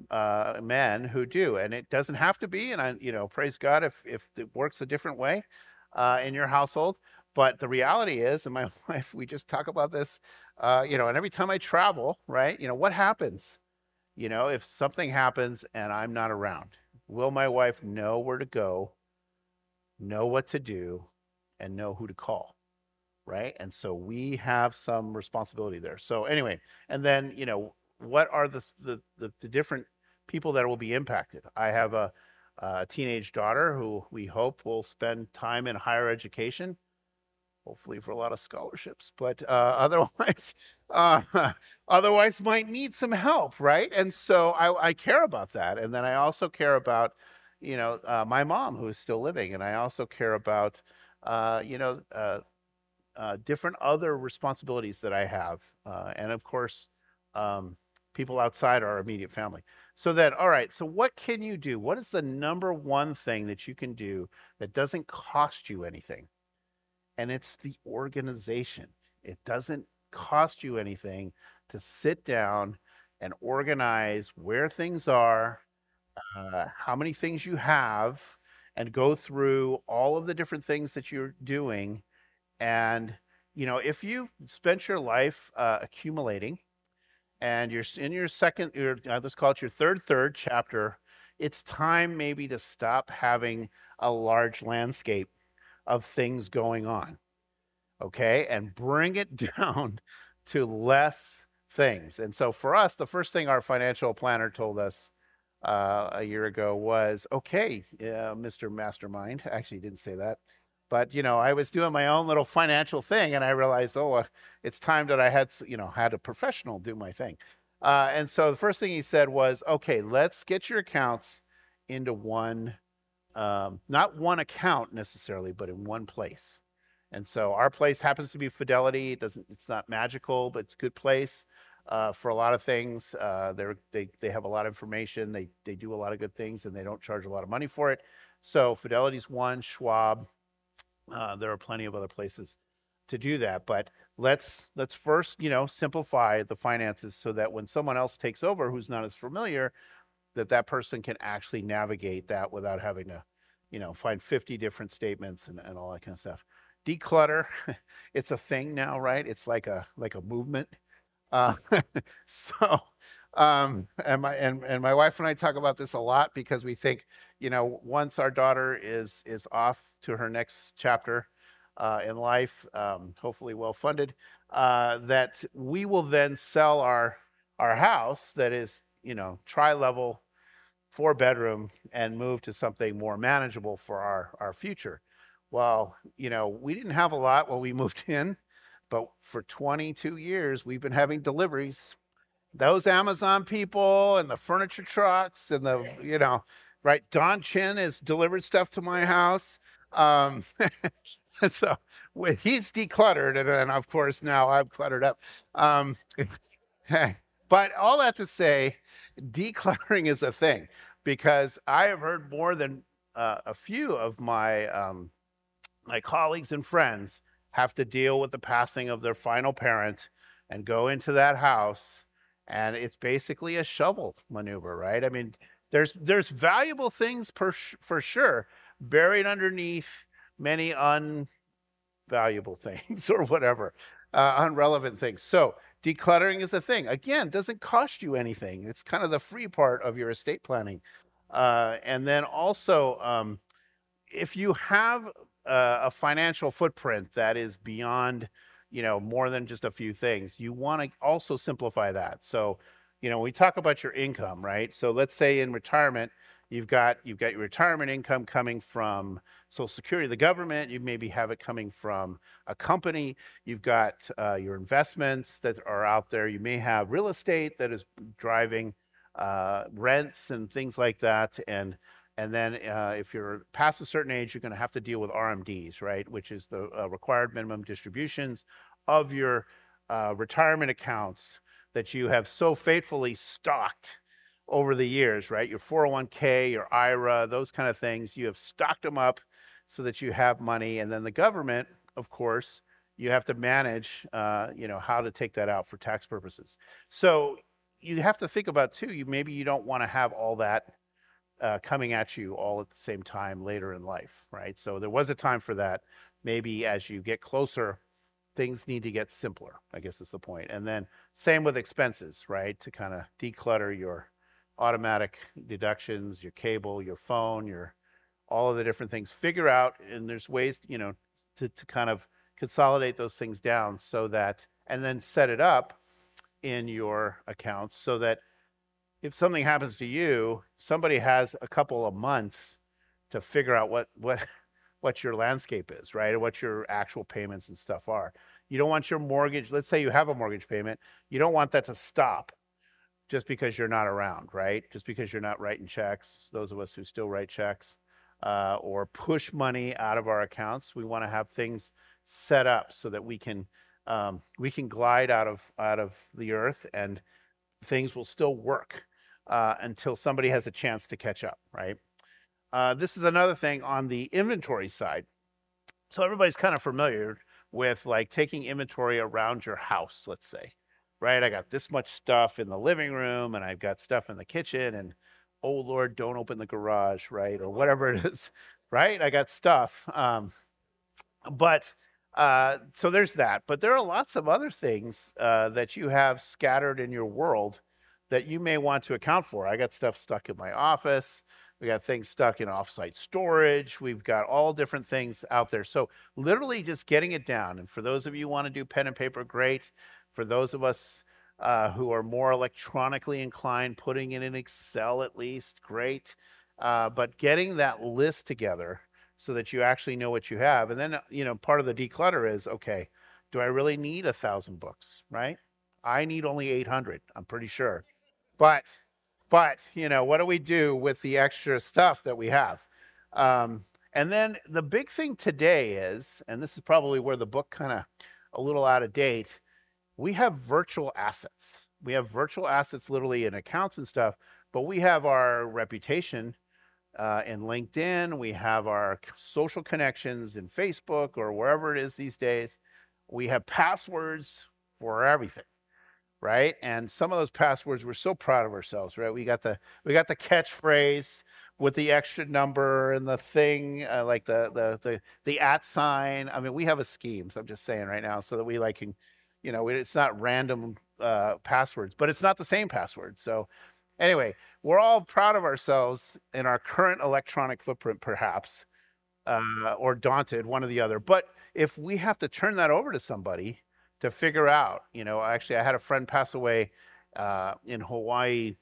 men who do, and it doesn't have to be. And I, praise God if it works a different way in your household. But the reality is, and my wife, we just talk about this, and every time I travel, right, what happens? If something happens and I'm not around, will my wife know where to go, know what to do, and know who to call? Right. And so we have some responsibility there. So anyway, and then, what are the different people that will be impacted? I have a teenage daughter who we hope will spend time in higher education, hopefully for a lot of scholarships, but otherwise, otherwise might need some help, right? And so I care about that. And then I also care about, my mom who is still living, and I also care about, different other responsibilities that I have, and of course, people outside our immediate family. So then, all right, so what can you do? What is the number one thing that you can do that doesn't cost you anything? And it's the organization. It doesn't cost you anything to sit down and organize where things are, how many things you have, and go through all of the different things that you're doing. And, if you've spent your life accumulating, and you're in your let's call it your third chapter, it's time maybe to stop having a large landscape of things going on, okay? And bring it down to less things. And so for us, the first thing our financial planner told us a year ago was, okay, Mr. Mastermind, actually he didn't say that, but, I was doing my own little financial thing, and I realized, it's time that I had a professional do my thing. And so the first thing he said was, okay, let's get your accounts into one, not one account necessarily, but in one place. And so our place happens to be Fidelity. It's not magical, but it's a good place for a lot of things. They have a lot of information. They do a lot of good things, and they don't charge a lot of money for it. So Fidelity's one, Schwab. There are plenty of other places to do that, but let's first, simplify the finances so that when someone else takes over who's not as familiar, that person can actually navigate that without having to, find 50 different statements and all that kind of stuff. Declutter, it's a thing now, right? It's like a movement. So, and my wife and I talk about this a lot because we think, once our daughter is off to her next chapter in life, hopefully well funded, that we will then sell our house that is, tri-level, 4-bedroom, and move to something more manageable for our future. Well, we didn't have a lot when we moved in, but for 22 years we've been having deliveries. Those Amazon people and the furniture trucks and the, right? Don Chin has delivered stuff to my house. And so he's decluttered, and then of course now I've cluttered up. But all that to say, decluttering is a thing, because I have heard more than a few of my my colleagues and friends have to deal with the passing of their final parent and go into that house, and it's basically a shovel maneuver, right? I mean, there's valuable things for sure buried underneath many unvaluable things or whatever, unrelevant things. So decluttering is a thing. Again, doesn't cost you anything. It's kind of the free part of your estate planning. And then also, if you have a financial footprint that is beyond, more than just a few things, you want to also simplify that. So, we talk about your income, right? So let's say in retirement, you've got your retirement income coming from Social Security, the government. You maybe have it coming from a company. You've got your investments that are out there. You may have real estate that is driving rents and things like that. And then if you're past a certain age, you're going to have to deal with RMDs, right? Which is the required minimum distributions of your retirement accounts that you have so faithfully stocked over the years, right? Your 401k, your IRA, those kind of things, you have stocked them up so that you have money. And then the government, of course, you have to manage, how to take that out for tax purposes. So you have to think about too, maybe you don't want to have all that coming at you all at the same time later in life, right? So there was a time for that. Maybe as you get closer, things need to get simpler, I guess is the point. And then same with expenses, right? To kind of declutter your automatic deductions, your cable, your phone, all of the different things. Figure out, and there's ways, to kind of consolidate those things down so that, and then set it up in your accounts so that if something happens to you, somebody has a couple of months to figure out what your landscape is, right? Or what your actual payments and stuff are. You don't want your mortgage, let's say you have a mortgage payment, you don't want that to stop just because you're not around, right? Just because you're not writing checks, those of us who still write checks, or push money out of our accounts. We want to have things set up so that we can glide out of the earth and things will still work until somebody has a chance to catch up, right? This is another thing on the inventory side. So everybody's kind of familiar with like taking inventory around your house, let's say, right? I got this much stuff in the living room and I've got stuff in the kitchen and, oh Lord, don't open the garage, right? Or whatever it is, right? I got stuff. So there's that. But there are lots of other things that you have scattered in your world that you may want to account for. I got stuff stuck in my office. We got things stuck in offsite storage. We've got all different things out there. So literally just getting it down. And for those of you who want to do pen and paper, great. For those of us who are more electronically inclined, putting it in Excel at least, great. But getting that list together so that you actually know what you have. And then, part of the declutter is, okay, do I really need 1,000 books, right? I need only 800, I'm pretty sure. But what do we do with the extra stuff that we have? And then the big thing today is, and this is probably where the book kind of a little out of date, we have virtual assets. We have virtual assets literally in accounts and stuff, but we have our reputation in LinkedIn. We have our social connections in Facebook or wherever it is these days. We have passwords for everything, right? And some of those passwords, we're so proud of ourselves, right? We got the catchphrase with the extra number and the thing, like the @ sign. I mean, we have a scheme. So I'm just saying right now, so that we can, it's not random passwords, but it's not the same password. So anyway, we're all proud of ourselves in our current electronic footprint, perhaps, or daunted, one or the other. But if we have to turn that over to somebody to figure out, actually, I had a friend pass away in Hawaii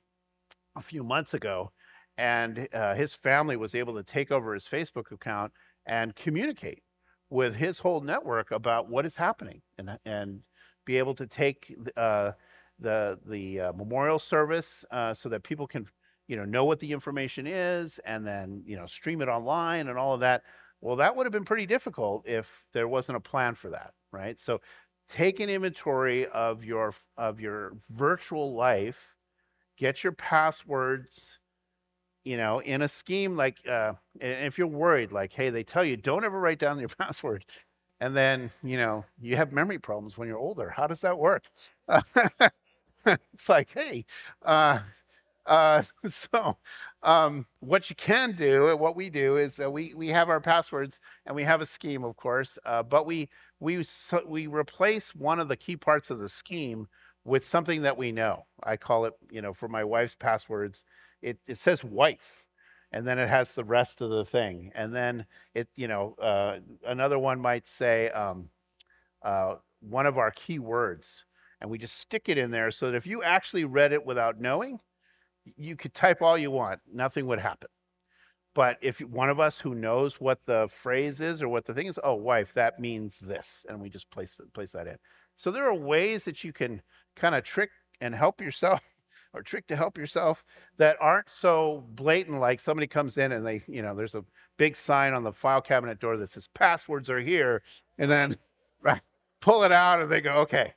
a few months ago, and his family was able to take over his Facebook account and communicate with his whole network about what is happening and be able to take the memorial service so that people can know what the information is and then stream it online and all of that. Well, that would have been pretty difficult if there wasn't a plan for that, right? So take an inventory of your virtual life, get your passwords in a scheme, and if you're worried, like, hey, they tell you don't ever write down your password, and then you have memory problems when you're older. How does that work? It's like, hey, so what you can do, and what we do is we have our passwords and we have a scheme, of course, but we replace one of the key parts of the scheme with something that we know. I call it, for my wife's passwords, it says wife, and then it has the rest of the thing, and then another one might say one of our key words. And we just stick it in there so that if you actually read it without knowing, you could type all you want, nothing would happen. But if one of us who knows what the phrase is or what the thing is, oh, wife, that means this, and we just place that in. So there are ways that you can kind of trick and help yourself, or trick to help yourself, that aren't so blatant, like somebody comes in and they, there's a big sign on the file cabinet door that says passwords are here, and then pull it out and they go, okay.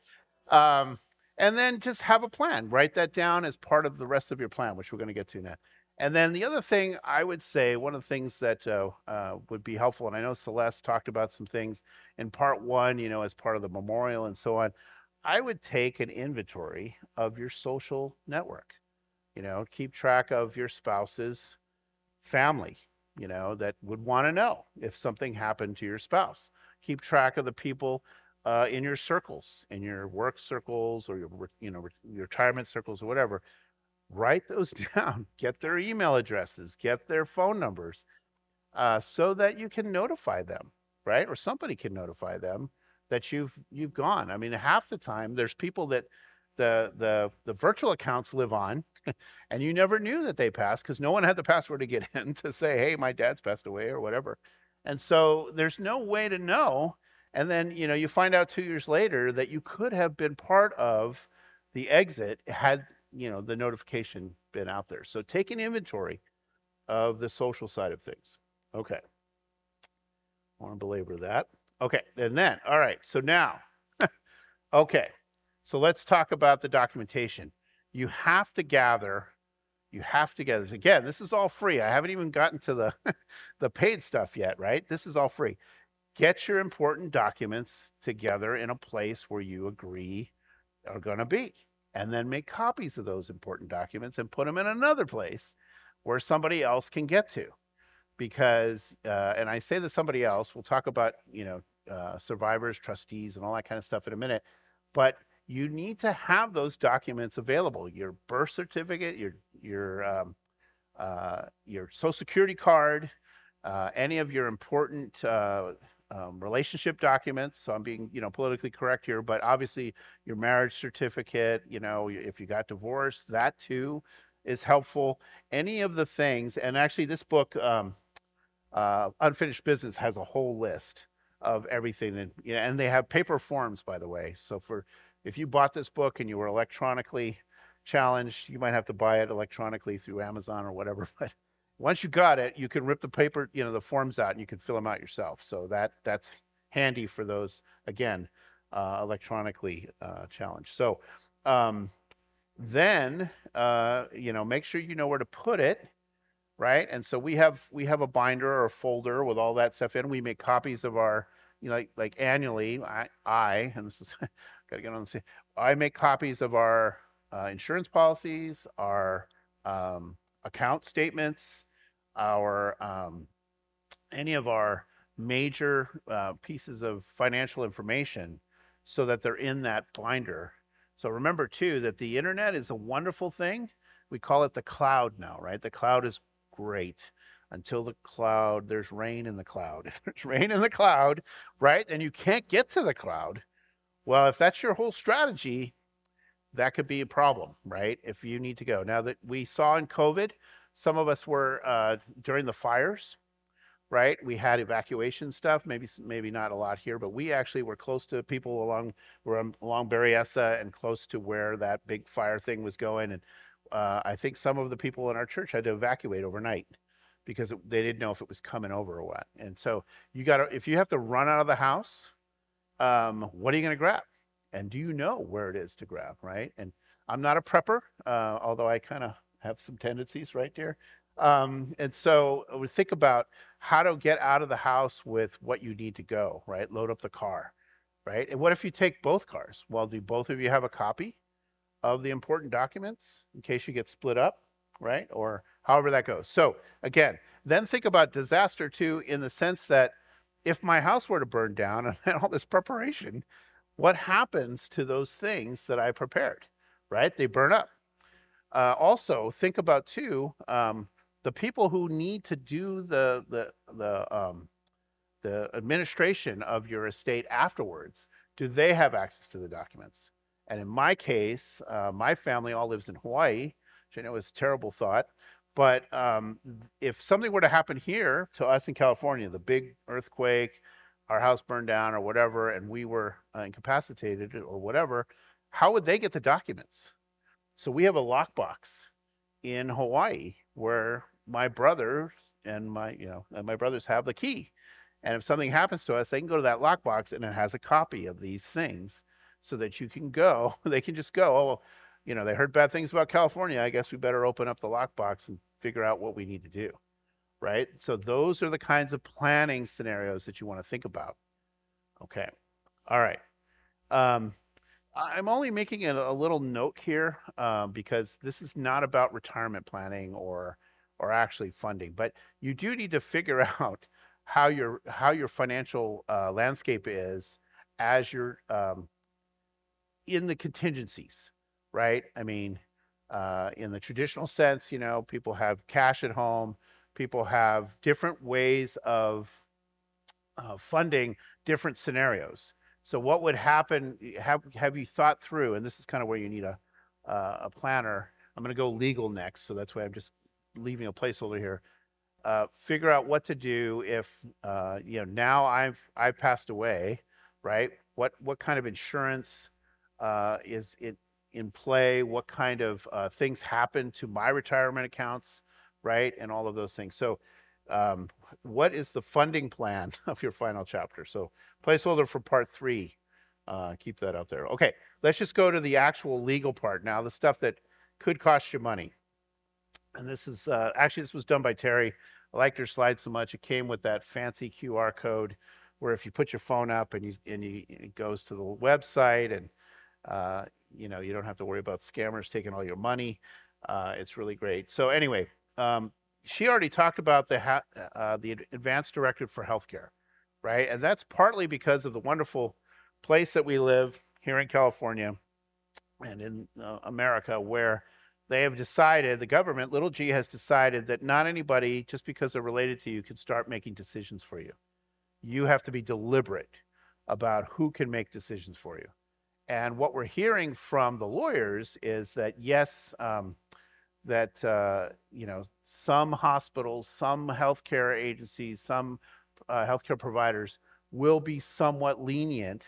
And then just have a plan. Write that down as part of the rest of your plan, which we're going to get to now. And then the other thing I would say, one of the things that would be helpful, and I know Celeste talked about some things in part one, as part of the memorial and so on. I would take an inventory of your social network. Keep track of your spouse's family, that would want to know if something happened to your spouse. Keep track of the people in your circles, in your work circles or your retirement circles or whatever. Write those down, get their email addresses, get their phone numbers, so that you can notify them, right? Or somebody can notify them that you've gone. I mean, half the time there's people that the virtual accounts live on and you never knew that they passed because no one had the password to get in to say, hey, my dad's passed away or whatever. And so there's no way to know. And then, you find out 2 years later that you could have been part of the exit had, the notification been out there. So take an inventory of the social side of things. Okay. I want to belabor that. Okay. And then, all right. So now, okay. So let's talk about the documentation. You have to gather. Again, this is all free. I haven't even gotten to the, the paid stuff yet, right? This is all free. Get your important documents together in a place where you agree are going to be. And then make copies of those important documents and put them in another place where somebody else can get to. Because, and I say to somebody else, we'll talk about, survivors, trustees, and all that kind of stuff in a minute. But you need to have those documents available. Your birth certificate, your Social Security card, any of your important relationship documents. So I'm being, politically correct here, but obviously your marriage certificate, if you got divorced, that too is helpful. Any of the things, and actually this book, Unfinished Business, has a whole list of everything that, and they have paper forms, by the way. So if you bought this book and you were electronically challenged, you might have to buy it electronically through Amazon or whatever. But once you got it, you can rip the paper, the forms out, and you can fill them out yourself. So that's handy for those, again, electronically challenged. So then, make sure you know where to put it, right? And so we have a binder or a folder with all that stuff in. We make copies of our, like annually, and this is, gotta get on the, I make copies of our insurance policies, our account statements, our any of our major pieces of financial information, so that they're in that binder. So remember too that the internet is a wonderful thing. We call it the cloud now, right? The cloud is great until there's rain in the cloud. If there's rain in the cloud, right, and you can't get to the cloud, well, if that's your whole strategy, that could be a problem, right? If you need to go. Now that we saw in COVID, some of us were during the fires, right? We had evacuation stuff, maybe not a lot here, but we actually were close to people along Berryessa and close to where that big fire thing was going. And I think some of the people in our church had to evacuate overnight because they didn't know if it was coming over or what. And so if you have to run out of the house, what are you going to grab? And do you know where it is to grab, right? And I'm not a prepper, although I kind of have some tendencies, right, dear? And so we think about how to get out of the house with what you need to go, right? Load up the car, right? And what if you take both cars? Well, do both of you have a copy of the important documents in case you get split up, right? Or however that goes. So again, then think about disaster too, in the sense that if my house were to burn down and all this preparation, what happens to those things that I prepared, right? They burn up. Also, think about too, the people who need to do the administration of your estate afterwards. Do they have access to the documents? And in my case, my family all lives in Hawaii, which I know is a terrible thought. But if something were to happen here to us in California, the big earthquake, our house burned down or whatever, and we were incapacitated or whatever, how would they get the documents? So we have a lockbox in Hawaii where my brother and my brothers have the key. And if something happens to us, they can go to that lockbox and it has a copy of these things so that you can go. They can just go, oh, you know, they heard bad things about California. I guess we better open up the lockbox and figure out what we need to do, right? So those are the kinds of planning scenarios that you want to think about. Okay. All right. I'm only making a little note here because this is not about retirement planning or actually funding, but you do need to figure out how your financial landscape is as you're in the contingencies, right? I mean, in the traditional sense, you know, people have cash at home, people have different ways of funding different scenarios. So what would happen? Have you thought through? And this is kind of where you need a planner. I'm going to go legal next, so that's why I'm just leaving a placeholder here. Figure out what to do if you know, now I've passed away, right? What kind of insurance is in play? What kind of things happen to my retirement accounts, right? And all of those things. So what is the funding plan of your final chapter? So placeholder for part 3. Keep that out there. Okay, let's just go to the actual legal part now, the stuff that could cost you money. And this is actually, this was done by Terry. I liked her slide so much. It came with that fancy QR code where if you put your phone up and it goes to the website, and you know, you don't have to worry about scammers taking all your money. It's really great. So anyway, she already talked about the Advanced Directive for Healthcare, right? And that's partly because of the wonderful place that we live here in California and in America, where they have decided, the government, little g, has decided that not anybody, just because they're related to you, can start making decisions for you. You have to be deliberate about who can make decisions for you. And what we're hearing from the lawyers is that, yes, that you know, some hospitals, some healthcare agencies, some healthcare providers will be somewhat lenient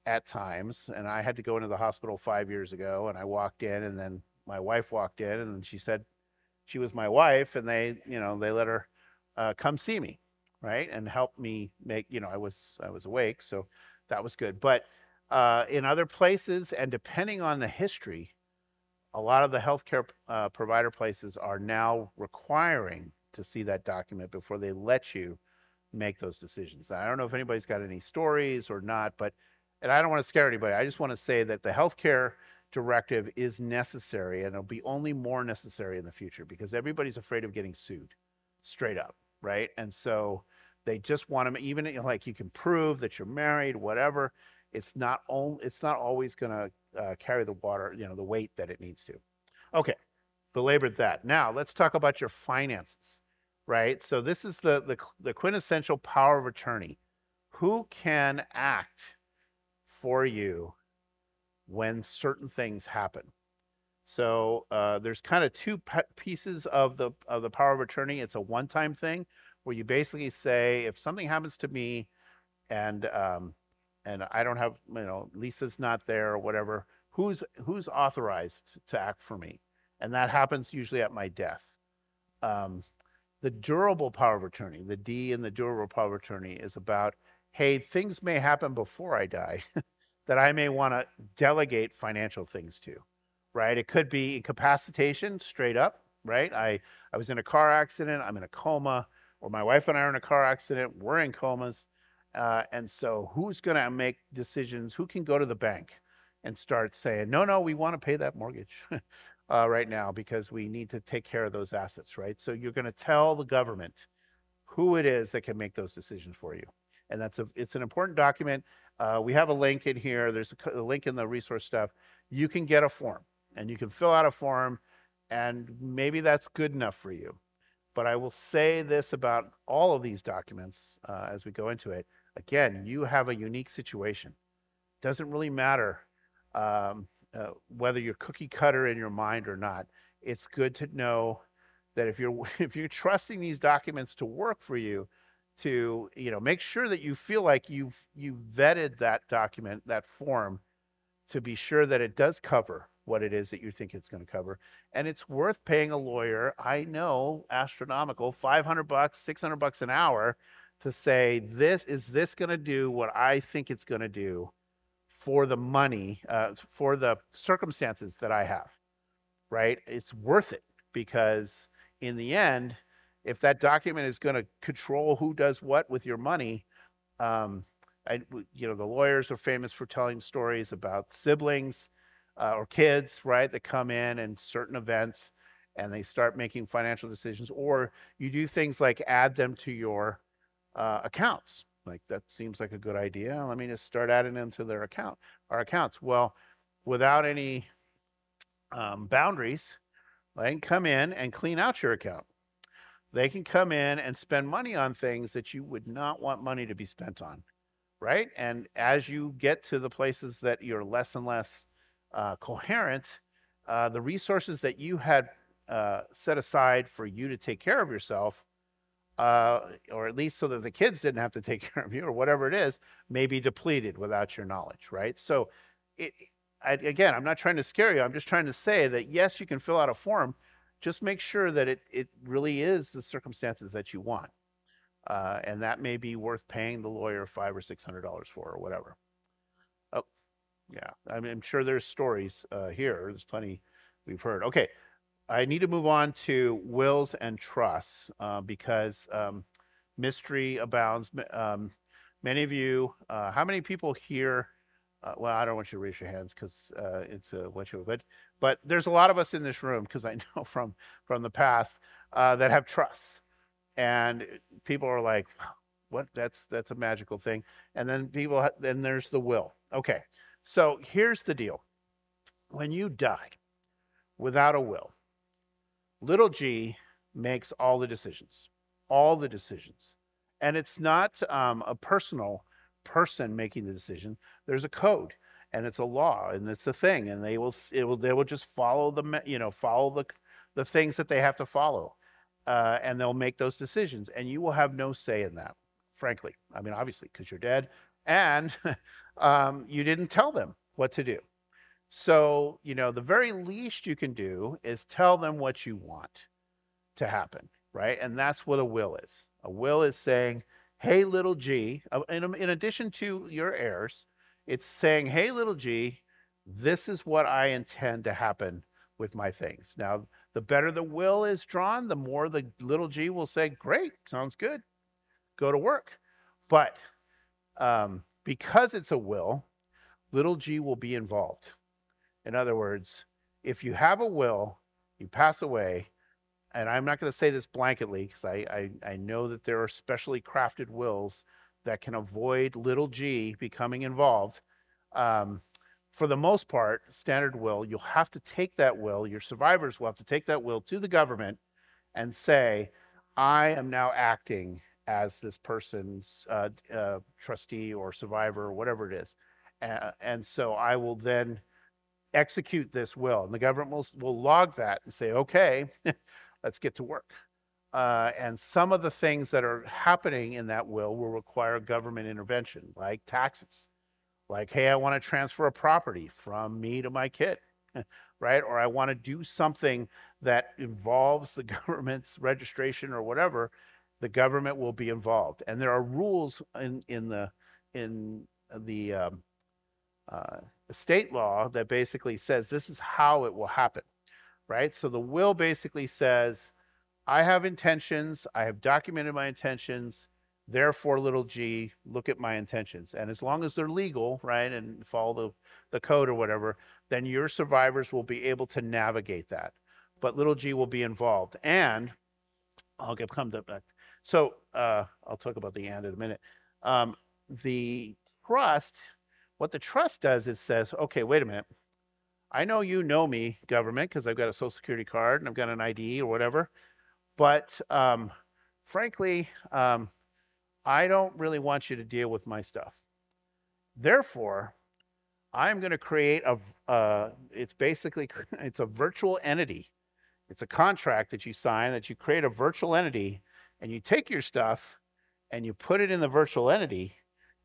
at times. And I had to go into the hospital 5 years ago, and I walked in, and then my wife walked in, and she said she was my wife, and they, you know, they let her come see me, right, and help me make, you know, I was awake, so that was good. But in other places, and depending on the history, a lot of the healthcare provider places are now requiring to see that document before they let you make those decisions. I don't know if anybody's got any stories or not, but, and I don't want to scare anybody. I just want to say that the healthcare directive is necessary, and it'll be only more necessary in the future because everybody's afraid of getting sued, straight up, right? And so they just want to, even like, you can prove that you're married, whatever. It's not always going to carry the water, you know, the weight that it needs to. Okay, belabored that. Now let's talk about your finances, right? So this is the quintessential power of attorney. Who can act for you when certain things happen? So there's kind of two pieces of the power of attorney. It's a one-time thing where you basically say, if something happens to me and I don't have, you know, Lisa's not there or whatever, who's authorized to act for me? And that happens usually at my death. The durable power of attorney, the D in the durable power of attorney, is about, hey, things may happen before I die that I may want to delegate financial things to, right? It could be incapacitation, straight up, right? I was in a car accident, I'm in a coma, or my wife and I are in a car accident, we're in comas. And so who's going to make decisions? Who can go to the bank and start saying, no, we want to pay that mortgage right now because we need to take care of those assets, right? So you're going to tell the government who it is that can make those decisions for you. And it's an important document. We have a link in here. There's a link in the resource stuff. You can get a form and you can fill out a form, and maybe that's good enough for you. But I will say this about all of these documents as we go into it. Again, you have a unique situation. Doesn't really matter whether you're cookie cutter in your mind or not. It's good to know that if you're trusting these documents to work for you, to, you know, make sure that you feel like you've vetted that document, that form, to be sure that it does cover what it is that you think it's going to cover. And it's worth paying a lawyer, I know, astronomical, $500, $600 an hour, to say, is this going to do what I think it's going to do for the money, for the circumstances that I have, right? It's worth it, because in the end, if that document is going to control who does what with your money, the lawyers are famous for telling stories about siblings or kids, right, that come in and certain events and they start making financial decisions, or you do things like add them to your accounts. Like, that seems like a good idea. Let me just start adding them to our accounts. Well, without any boundaries, they can come in and clean out your account. They can come in and spend money on things that you would not want money to be spent on, right? And as you get to the places that you're less and less coherent, the resources that you had set aside for you to take care of yourself, or at least so that the kids didn't have to take care of you, or whatever it is, may be depleted without your knowledge, right? So again, I'm not trying to scare you. I'm just trying to say that, yes, you can fill out a form. Just make sure that it really is the circumstances that you want. And that may be worth paying the lawyer $500 or $600 for, or whatever. Oh, yeah. I mean, I'm sure there's stories here. There's plenty we've heard. Okay. I need to move on to wills and trusts because mystery abounds. Many of you, how many people here? Well, I don't want you to raise your hands because it's a what you, but there's a lot of us in this room, because I know from the past that have trusts, and people are like, "What? That's a magical thing." And then then there's the will. Okay, so here's the deal: when you die without a will, little g makes all the decisions, and it's not a personal person making the decision. There's a code, and it's a law, and it's a thing, and they will just follow the things that they have to follow, and they'll make those decisions, and you will have no say in that, frankly. I mean, obviously, because you're dead, and you didn't tell them what to do. So, the very least you can do is tell them what you want to happen, right? And that's what a will is. A will is saying, hey, little g, in addition to your heirs, it's saying, hey, little g, this is what I intend to happen with my things. Now, the better the will is drawn, the more the little g will say, great, sounds good, go to work. But because it's a will, little g will be involved. In other words, if you have a will, you pass away, and I'm not going to say this blanketly because I know that there are specially crafted wills that can avoid little g becoming involved. For the most part, standard will, you'll have to take that will, your survivors will have to take that will to the government and say, I am now acting as this person's trustee or survivor or whatever it is. And so I will then execute this will. And the government will log that and say, okay, let's get to work. And some of the things that are happening in that will require government intervention, like taxes. Like, hey, I want to transfer a property from me to my kid, right? Or I want to do something that involves the government's registration or whatever. The government will be involved. And there are rules in the state law that basically says this is how it will happen, right? So the will basically says, I have intentions, I have documented my intentions, therefore, little g, look at my intentions. And as long as they're legal, right, and follow the code or whatever, then your survivors will be able to navigate that. But little g will be involved. And I'll come to that. So I'll talk about the and in a minute. The trust, what the trust does is says, okay, wait a minute. I know you know me, government, because I've got a social security card and I've got an ID or whatever. But frankly, I don't really want you to deal with my stuff. Therefore, I'm going to create it's a virtual entity. It's a contract that you sign, that you create a virtual entity, and you take your stuff and you put it in the virtual entity,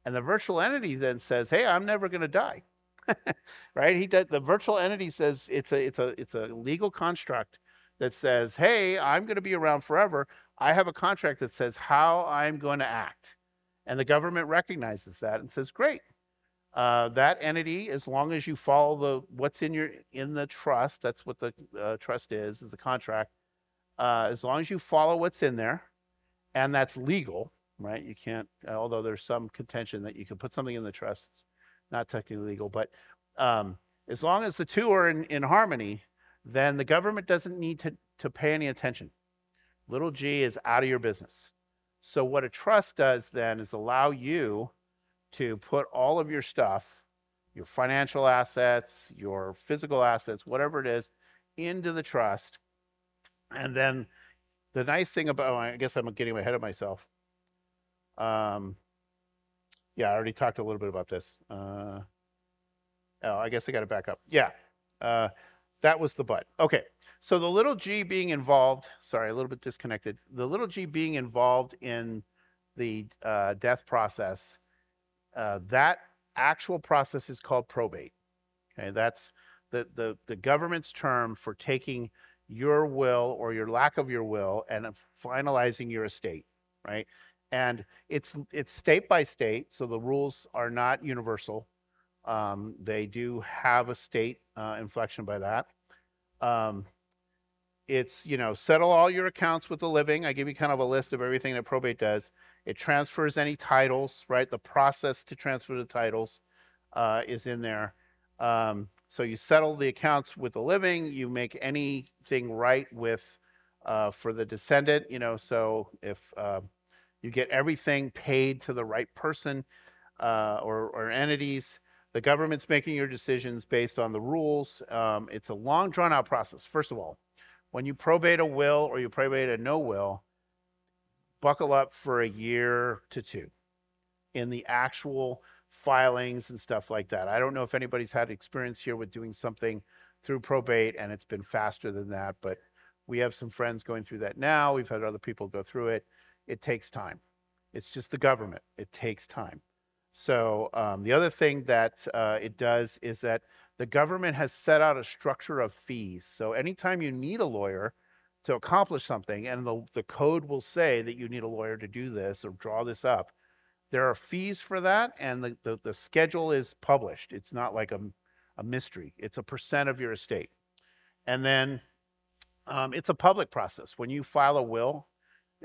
and the virtual entity then says, hey, I'm never going to die. Right? The virtual entity says it's a legal construct that says, hey, I'm going to be around forever. I have a contract that says how I'm going to act. And the government recognizes that and says, great. That entity, as long as you follow what's in the trust, that's what the trust is a contract. As long as you follow what's in there, and that's legal, right? You can't, although there's some contention that you can put something in the trust, it's not technically legal, but as long as the two are in harmony, then the government doesn't need to pay any attention. Little g is out of your business. So what a trust does then is allow you to put all of your stuff, your financial assets, your physical assets, whatever it is, into the trust. And then the nice thing about, I guess I'm getting ahead of myself. Yeah, I already talked a little bit about this. Oh, I guess I got to back up. Yeah, that was the but. Okay, so the little g being involved, sorry, a little bit disconnected. The little g being involved in the death process, that actual process is called probate. Okay, that's the government's term for taking your will or your lack of your will and finalizing your estate, right? And it's state by state, so the rules are not universal. They do have a state inflection by that. It's, settle all your accounts with the living. I give you kind of a list of everything that probate does. It transfers any titles, right? The process to transfer the titles is in there. So you settle the accounts with the living. You make anything right with for the descendant. So if you get everything paid to the right person or entities, the government's making your decisions based on the rules. It's a long, drawn-out process. First of all, when you probate a will or you probate a no will, buckle up for a year to two in the actual filings and stuff like that. I don't know if anybody's had experience here with doing something through probate and it's been faster than that, but we have some friends going through that now. We've had other people go through it. It takes time. It's just the government. It takes time. So the other thing that it does is that the government has set out a structure of fees. So anytime you need a lawyer to accomplish something, and the code will say that you need a lawyer to do this or draw this up, there are fees for that, and the schedule is published. It's not like a mystery. It's a percent of your estate. And then it's a public process. When you file a will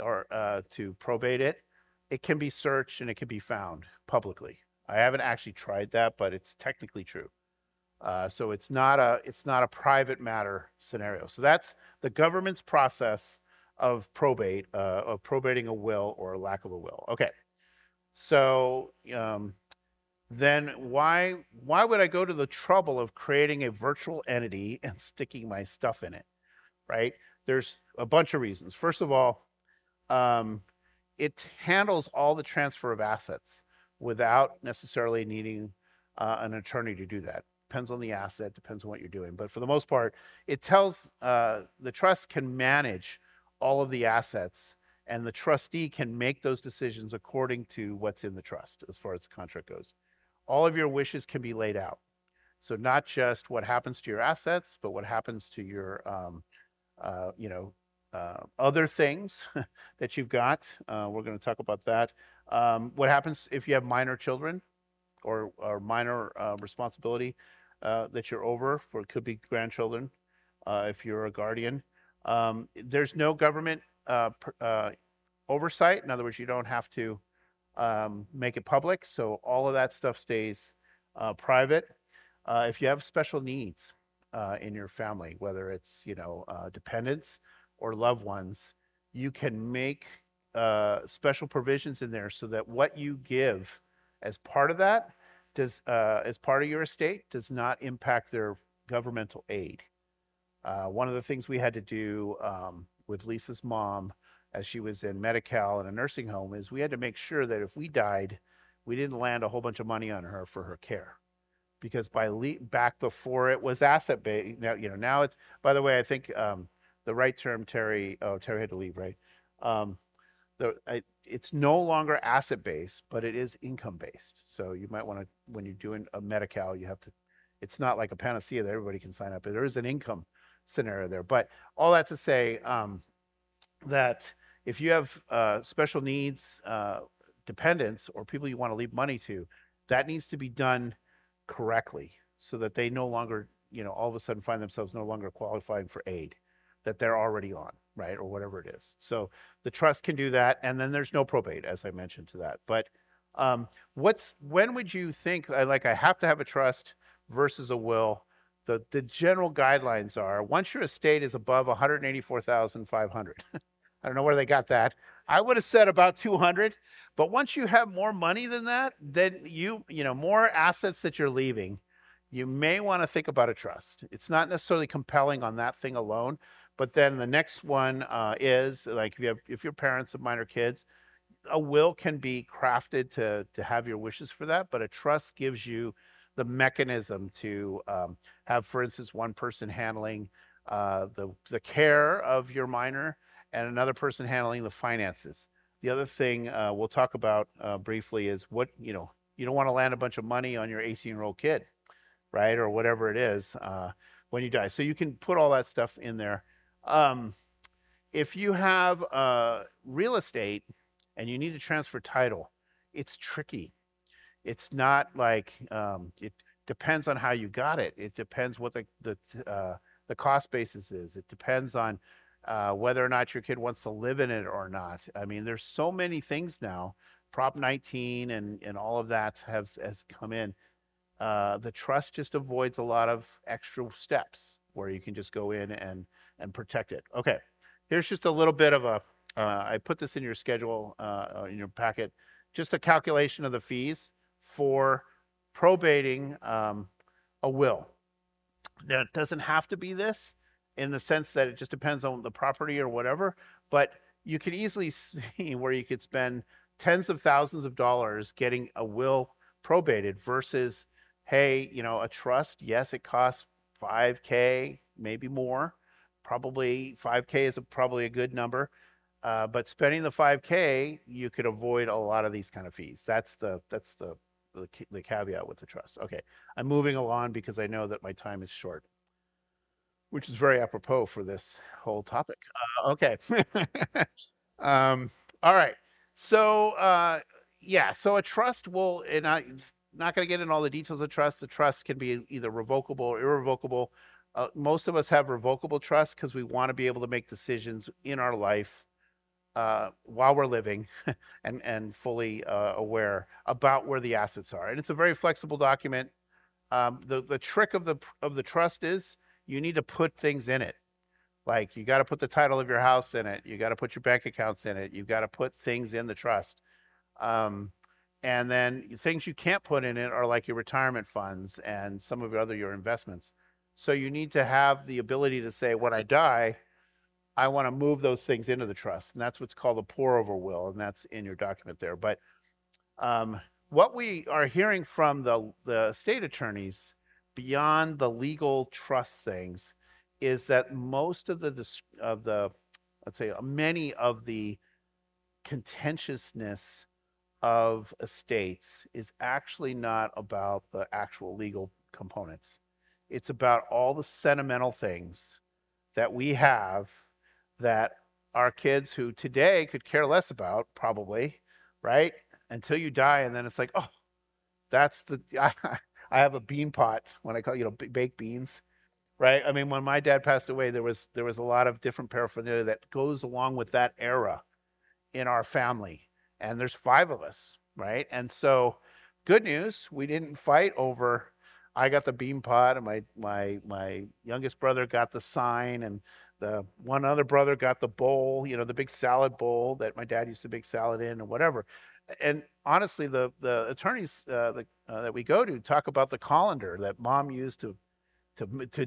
or to probate it, it can be searched and it can be found publicly. I haven't actually tried that, but it's technically true. So it's not a private matter scenario. So that's the government's process of probate, of probating a will or a lack of a will. Okay. So then why would I go to the trouble of creating a virtual entity and sticking my stuff in it, right? There's a bunch of reasons. First of all, it handles all the transfer of assets without necessarily needing an attorney to do that. Depends on the asset, depends on what you're doing. But for the most part, it tells the trust can manage all of the assets, and the trustee can make those decisions according to what's in the trust as far as the contract goes. All of your wishes can be laid out. So not just what happens to your assets, but what happens to your, other things that you've got. We're going to talk about that. What happens if you have minor children or minor responsibility that you're over, for it could be grandchildren if you're a guardian. There's no government oversight. In other words, you don't have to make it public. So all of that stuff stays private. If you have special needs in your family, whether it's, dependents or loved ones, you can make special provisions in there so that what you give as part of that as part of your estate does not impact their governmental aid. One of the things we had to do with Lisa's mom as she was in Medi-Cal in a nursing home is we had to make sure that if we died, we didn't land a whole bunch of money on her for her care. Because back before it was asset based, now it's, by the way, I think the right term, Terry had to leave, right? It's no longer asset based, but it is income based. So you might want to, when you're doing a Medi-Cal, you have to, it's not like a panacea that everybody can sign up. There is an income scenario there. But all that to say that if you have special needs, dependents, or people you want to leave money to, that needs to be done correctly so that they no longer, all of a sudden find themselves no longer qualifying for aid that they're already on, right? Or whatever it is. So the trust can do that. And then there's no probate, as I mentioned to that. But when would you think, like, I have to have a trust versus a will? The general guidelines are, once your estate is above 184,500, I don't know where they got that. I would have said about 200, but once you have more money than that, then more assets that you're leaving, you may want to think about a trust. It's not necessarily compelling on that thing alone, but then the next one is, like, if your parents have minor kids, a will can be crafted to have your wishes for that, but a trust gives you the mechanism to have, for instance, one person handling the care of your minor and another person handling the finances. The other thing we'll talk about briefly is you don't want to land a bunch of money on your 18-year-old kid, right? Or whatever it is when you die. So you can put all that stuff in there. If you have real estate and you need to transfer title, it's tricky. It's not like it depends on how you got it. It depends what the cost basis is. It depends on whether or not your kid wants to live in it or not. I mean, there's so many things now. Prop 19 and all of that has come in. The trust just avoids a lot of extra steps where you can just go in and protect it. Okay, here's just a little bit of a, I put this in your schedule, in your packet, just a calculation of the fees for probating a will. Now, it doesn't have to be this in the sense that it just depends on the property or whatever, but you can easily see where you could spend tens of thousands of dollars getting a will probated versus, hey, a trust. Yes, it costs $5K, maybe more. Probably $5K is probably a good number. But spending the $5K, you could avoid a lot of these kind of fees. That's the caveat with the trust. Okay, I'm moving along because I know that my time is short, which is very apropos for this whole topic. Okay. All right. So yeah, so a trust will, and I'm not going to get into all the details of trust. The trust can be either revocable or irrevocable. Most of us have revocable trust because we want to be able to make decisions in our life while we're living and fully aware about where the assets are. And it's a very flexible document. The trick of the trust is you need to put things in it. Like, you got to put the title of your house in it. You got to put your bank accounts in it. You've got to put things in the trust. And then things you can't put in it are like your retirement funds and some of your investments. So you need to have the ability to say, when I die, I want to move those things into the trust. And that's what's called a pour over will. And that's in your document there. But what we are hearing from the state attorneys beyond the legal trust things is that most of let's say many of the contentiousness of estates is actually not about the actual legal components. It's about all the sentimental things that we have that our kids, who today could care less about, probably, right? Until you die, and then it's like, oh, that's I have a bean pot when I call, baked beans, right? I mean, when my dad passed away, there was a lot of different paraphernalia that goes along with that era in our family. And there's 5 of us, right? And so, good news, we didn't fight over, I got the bean pot, and my youngest brother got the sign, and the one other brother got the bowl, the big salad bowl that my dad used to bake salad in, and whatever. And honestly, the attorneys that we go to talk about the colander that mom used to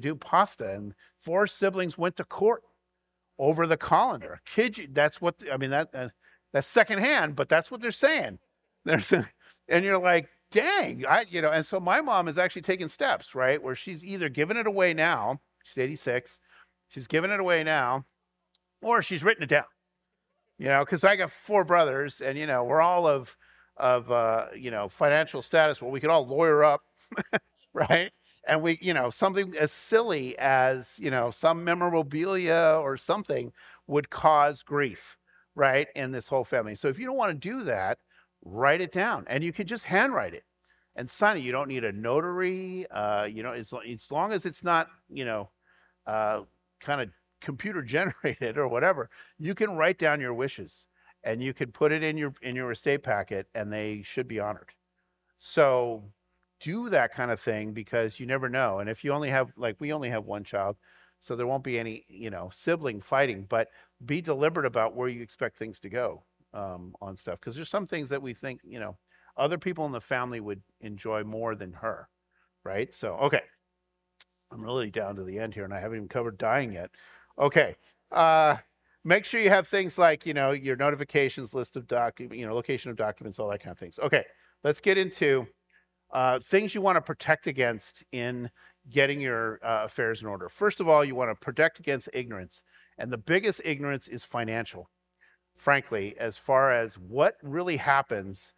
do pasta, and 4 siblings went to court over the colander. Kid you, that's what I mean. That's secondhand, but that's what they're saying. And you're like, dang, And so my mom is actually taking steps, right, where she's either giving it away now. She's 86. She's giving it away now, or she's written it down. Because I got 4 brothers, and we're all of financial status where we could all lawyer up, right? And we, something as silly as, some memorabilia or something would cause grief, right, in this whole family. So if you don't want to do that, write it down, and you can just handwrite it. and sign it. You don't need a notary. As long as it's not, kind of computer generated or whatever, you can write down your wishes and you can put it in your estate packet, and they should be honored. So do that kind of thing, because you never know. And if you only have, like, we only have one child, so there won't be any, sibling fighting, but be deliberate about where you expect things to go on stuff. Because there's some things that we think, other people in the family would enjoy more than her, right? So, okay. I'm really down to the end here, and I haven't even covered dying yet. Okay. Make sure you have things like, your notifications, list of location of documents, all that kind of things. Okay. Let's get into things you want to protect against in getting your affairs in order. First of all, you want to protect against ignorance. And the biggest ignorance is financial, frankly, as far as what really happens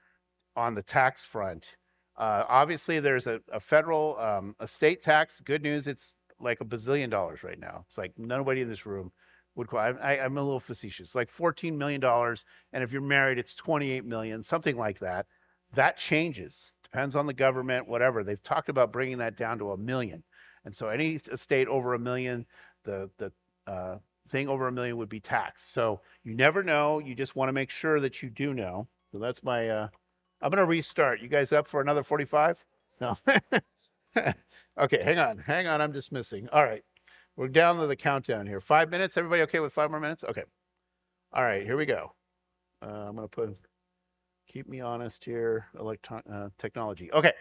on the tax front. Obviously, there's a federal estate tax. Good news, it's like $1 bazillion right now. It's like nobody in this room would I'm a little facetious. Like $14 million, and if you're married, it's $28 million, something like that. That changes. Depends on the government, whatever. They've talked about bringing that down to $1 million. And so any estate over $1 million, the thing over $1 million would be taxed. So you never know. You just want to make sure that you do know. So that's my, I'm going to restart. You guys up for another 45? No. Okay, hang on. I'm dismissing. All right. We're down to the countdown here. 5 minutes. Everybody okay with 5 more minutes? Okay. All right, here we go. I'm going to put, keep me honest here, technology. Okay.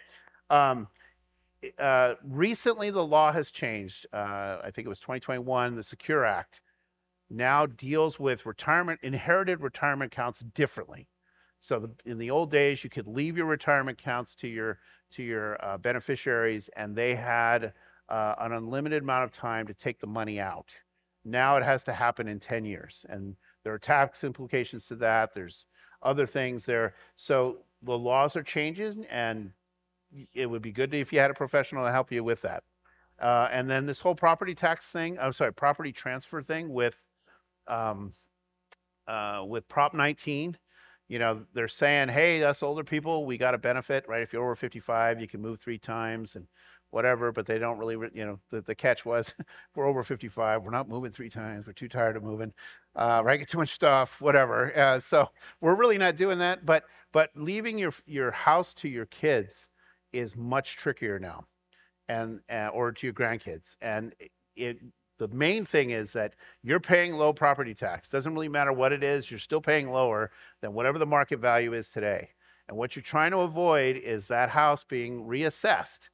Recently, the law has changed. I think it was 2021. The Secure Act now deals with inherited retirement accounts differently. So in the old days, you could leave your retirement accounts to your beneficiaries, and they had an unlimited amount of time to take the money out. Now it has to happen in 10 years, and there are tax implications to that. There's other things there. So the laws are changing, and it would be good if you had a professional to help you with that. And then this whole property transfer thing with Prop 19. They're saying, hey, us older people, we got a benefit, right? If you're over 55, you can move 3 times and whatever, but they don't really, the catch was, we're over 55, we're not moving 3 times, we're too tired of moving, right? Get too much stuff, whatever. So we're really not doing that, but leaving your house to your kids is much trickier now, and or to your grandkids. And the main thing is that you're paying low property tax. Doesn't really matter what it is, you're still paying lower than whatever the market value is today. And what you're trying to avoid is that house being reassessed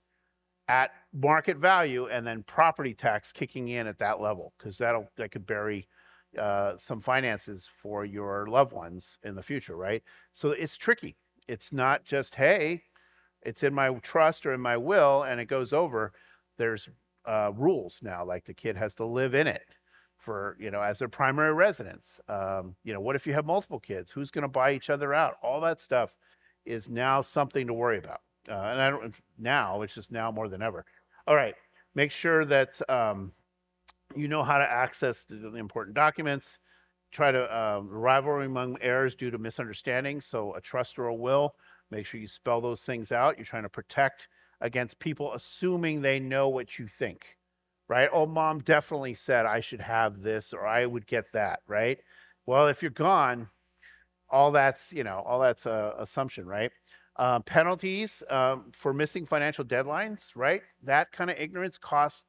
at market value and then property tax kicking in at that level, because that could bury some finances for your loved ones in the future, right? So it's tricky. It's not just, hey, it's in my trust or in my will and it goes over. There's rules now, like the kid has to live in it for, as their primary residence. What if you have multiple kids? Who's going to buy each other out? All that stuff is now something to worry about. It's just now more than ever. All right. Make sure that you know how to access the important documents. Try to rivalry among heirs due to misunderstandings. So a trust or a will, make sure you spell those things out. You're trying to protect against people assuming they know what you think, right? Oh, mom definitely said I should have this or I would get that, right? Well, if you're gone, all that's assumption, right? Penalties for missing financial deadlines, right? That kind of ignorance costs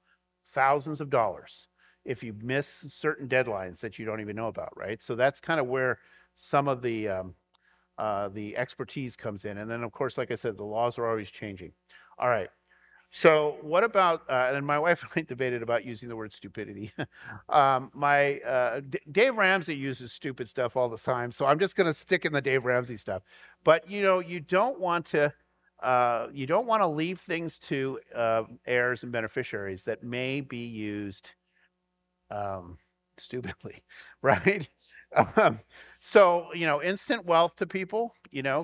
thousands of dollars if you miss certain deadlines that you don't even know about, right? So that's kind of where some of the expertise comes in. And then, of course, like I said, the laws are always changing. All right. So what about, and my wife and I debated about using the word stupidity. Dave Ramsey uses stupid stuff all the time, so I'm just going to stick in the Dave Ramsey stuff. But, you don't want to leave things to heirs and beneficiaries that may be used stupidly, right? So, instant wealth to people,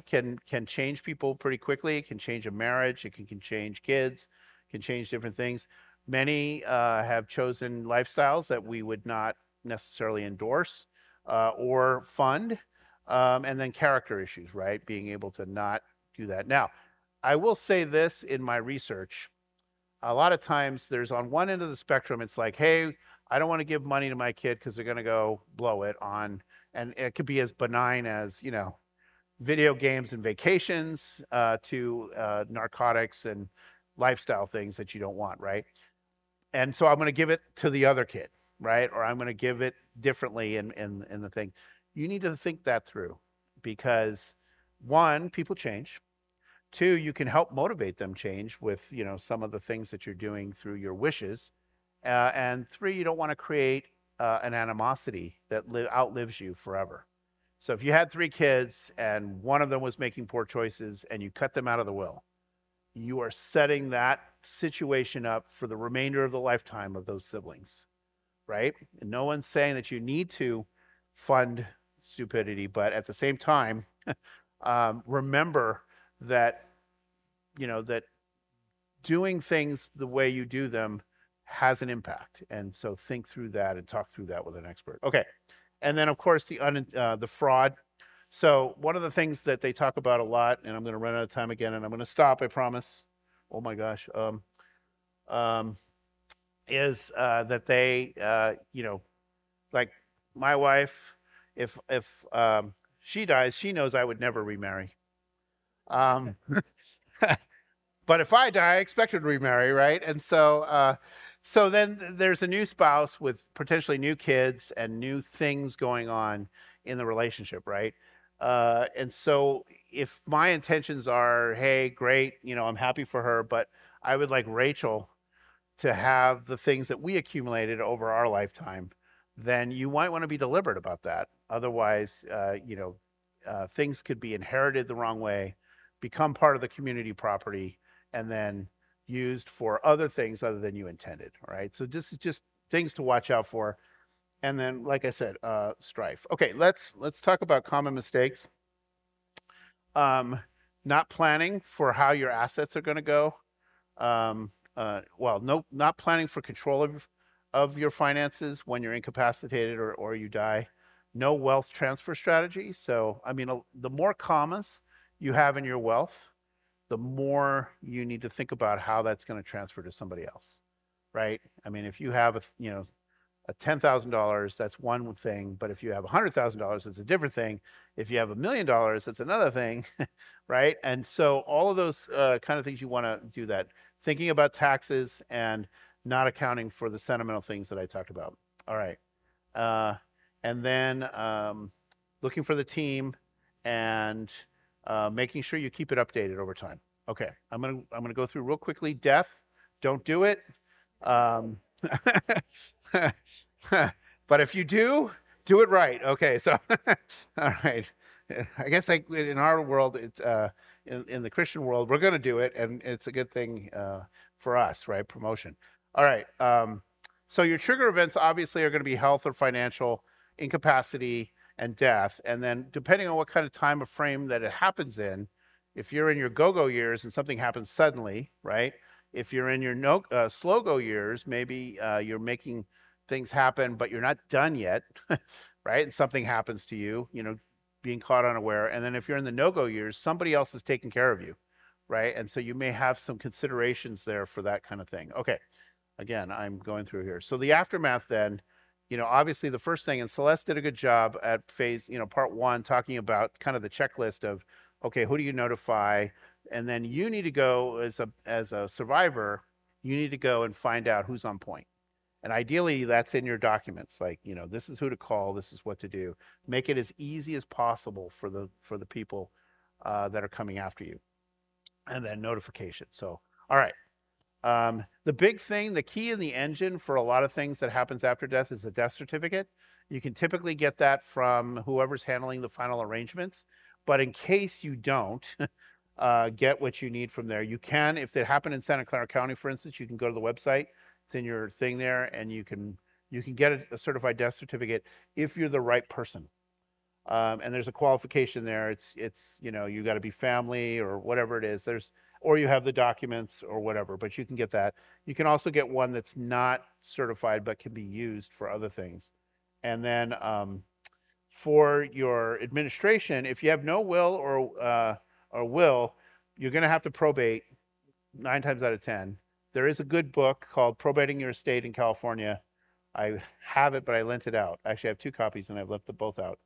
can change people pretty quickly. It can change a marriage. It can change kids, can change different things. Many have chosen lifestyles that we would not necessarily endorse or fund. And then character issues, right? Being able to not do that. Now, I will say this in my research. A lot of times there's on one end of the spectrum, it's like, hey, I don't want to give money to my kid because they're going to go blow it on, and it could be as benign as, video games and vacations to narcotics and lifestyle things that you don't want, right? And so I'm going to give it to the other kid, right? Or I'm going to give it differently in the thing. You need to think that through because one, people change. Two, you can help motivate them change with, some of the things that you're doing through your wishes. And three, you don't want to create an animosity that outlives you forever. So if you had 3 kids and one of them was making poor choices and you cut them out of the will, you are setting that situation up for the remainder of the lifetime of those siblings, right? And no one's saying that you need to fund stupidity, but at the same time, remember that, that doing things the way you do them has an impact. And so think through that and talk through that with an expert. Okay. And then, of course, the fraud. So one of the things that they talk about a lot, and I'm going to run out of time again, and I'm going to stop, I promise. Oh my gosh. Is that they, like my wife, if she dies, she knows I would never remarry. But if I die, I expect her to remarry, right? And so then there's a new spouse with potentially new kids and new things going on in the relationship, right? And so if my intentions are, hey, great, I'm happy for her, but I would like Rachel to have the things that we accumulated over our lifetime, then you might want to be deliberate about that. Otherwise, things could be inherited the wrong way, become part of the community property, and then used for other things other than you intended. All right. So this is just things to watch out for. And then, like I said, strife. Okay, let's talk about common mistakes. Not planning for how your assets are going to go. Not planning for control of your finances when you're incapacitated or you die. No wealth transfer strategy. So, I mean, the more commas you have in your wealth, the more you need to think about how that's going to transfer to somebody else, right? I mean, if you have a $10,000, that's one thing, but if you have $100,000, it's a different thing. If you have $1 million, it's another thing, right? And so all of those kind of things you want to do that, thinking about taxes and not accounting for the sentimental things that I talked about. All right, and then looking for the team and making sure you keep it updated over time. Okay, I'm gonna go through real quickly. Death, don't do it. But if you do it right. Okay, so all right. I guess in our world, it's in the Christian world, we're gonna do it, and it's a good thing for us, right? Promotion. All right. So your trigger events obviously are going to be health or financial, incapacity, and death. And then depending on what kind of time of frame that it happens in, if you're in your go-go years and something happens suddenly, right? If you're in your slow-go years, maybe you're making things happen, but you're not done yet, right? And something happens to you, being caught unaware. And then if you're in the no-go years, somebody else is taking care of you, right? And so you may have some considerations there for that kind of thing. Okay, again, I'm going through here. So the aftermath then, obviously the first thing, and Celeste did a good job at phase, part 1, talking about kind of the checklist of, okay, who do you notify? And then you need to go as a survivor, you need to go and find out who's on point. And ideally that's in your documents. Like, this is who to call, this is what to do. Make it as easy as possible for the people that are coming after you. And then notification. So, all right. The big thing, the key in the engine for a lot of things that happens after death is the death certificate. You can typically get that from whoever's handling the final arrangements. But in case you don't get what you need from there, you can, if it happened in Santa Clara County, for instance, you can go to the website. It's in your thing there, and you can get a certified death certificate if you're the right person. And there's a qualification there. It's you got to be family or whatever it is. Or you have the documents or whatever, but you can get that. You can also get one that's not certified but can be used for other things. And then for your administration, if you have no will or will, you're going to have to probate 9 times out of 10. There is a good book called Probating Your Estate in California. I have it, but I lent it out. Actually, I have 2 copies and I've left them both out.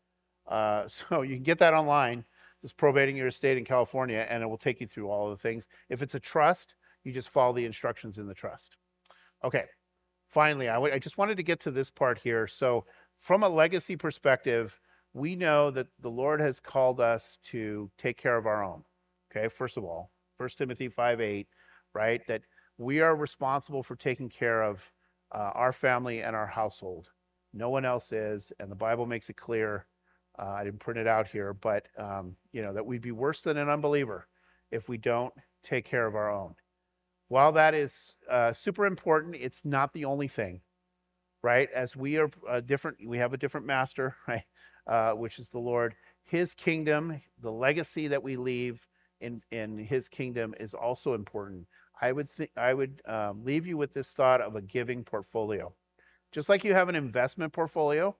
So you can get that online. Just Probating Your Estate in California, and it will take you through all of the things. If it's a trust, you just follow the instructions in the trust. Okay. Finally, I just wanted to get to this part here. So from a legacy perspective, we know that the Lord has called us to take care of our own. Okay, first of all, 1 Timothy 5:8, right? That we are responsible for taking care of our family and our household. No one else is, and the Bible makes it clear. I didn't print it out here, but that we'd be worse than an unbeliever if we don't take care of our own. While that is super important, it's not the only thing, right? As we are we have a different master, right? Which is the Lord. His kingdom, the legacy that we leave in His kingdom is also important. I would leave you with this thought of a giving portfolio. Just like you have an investment portfolio,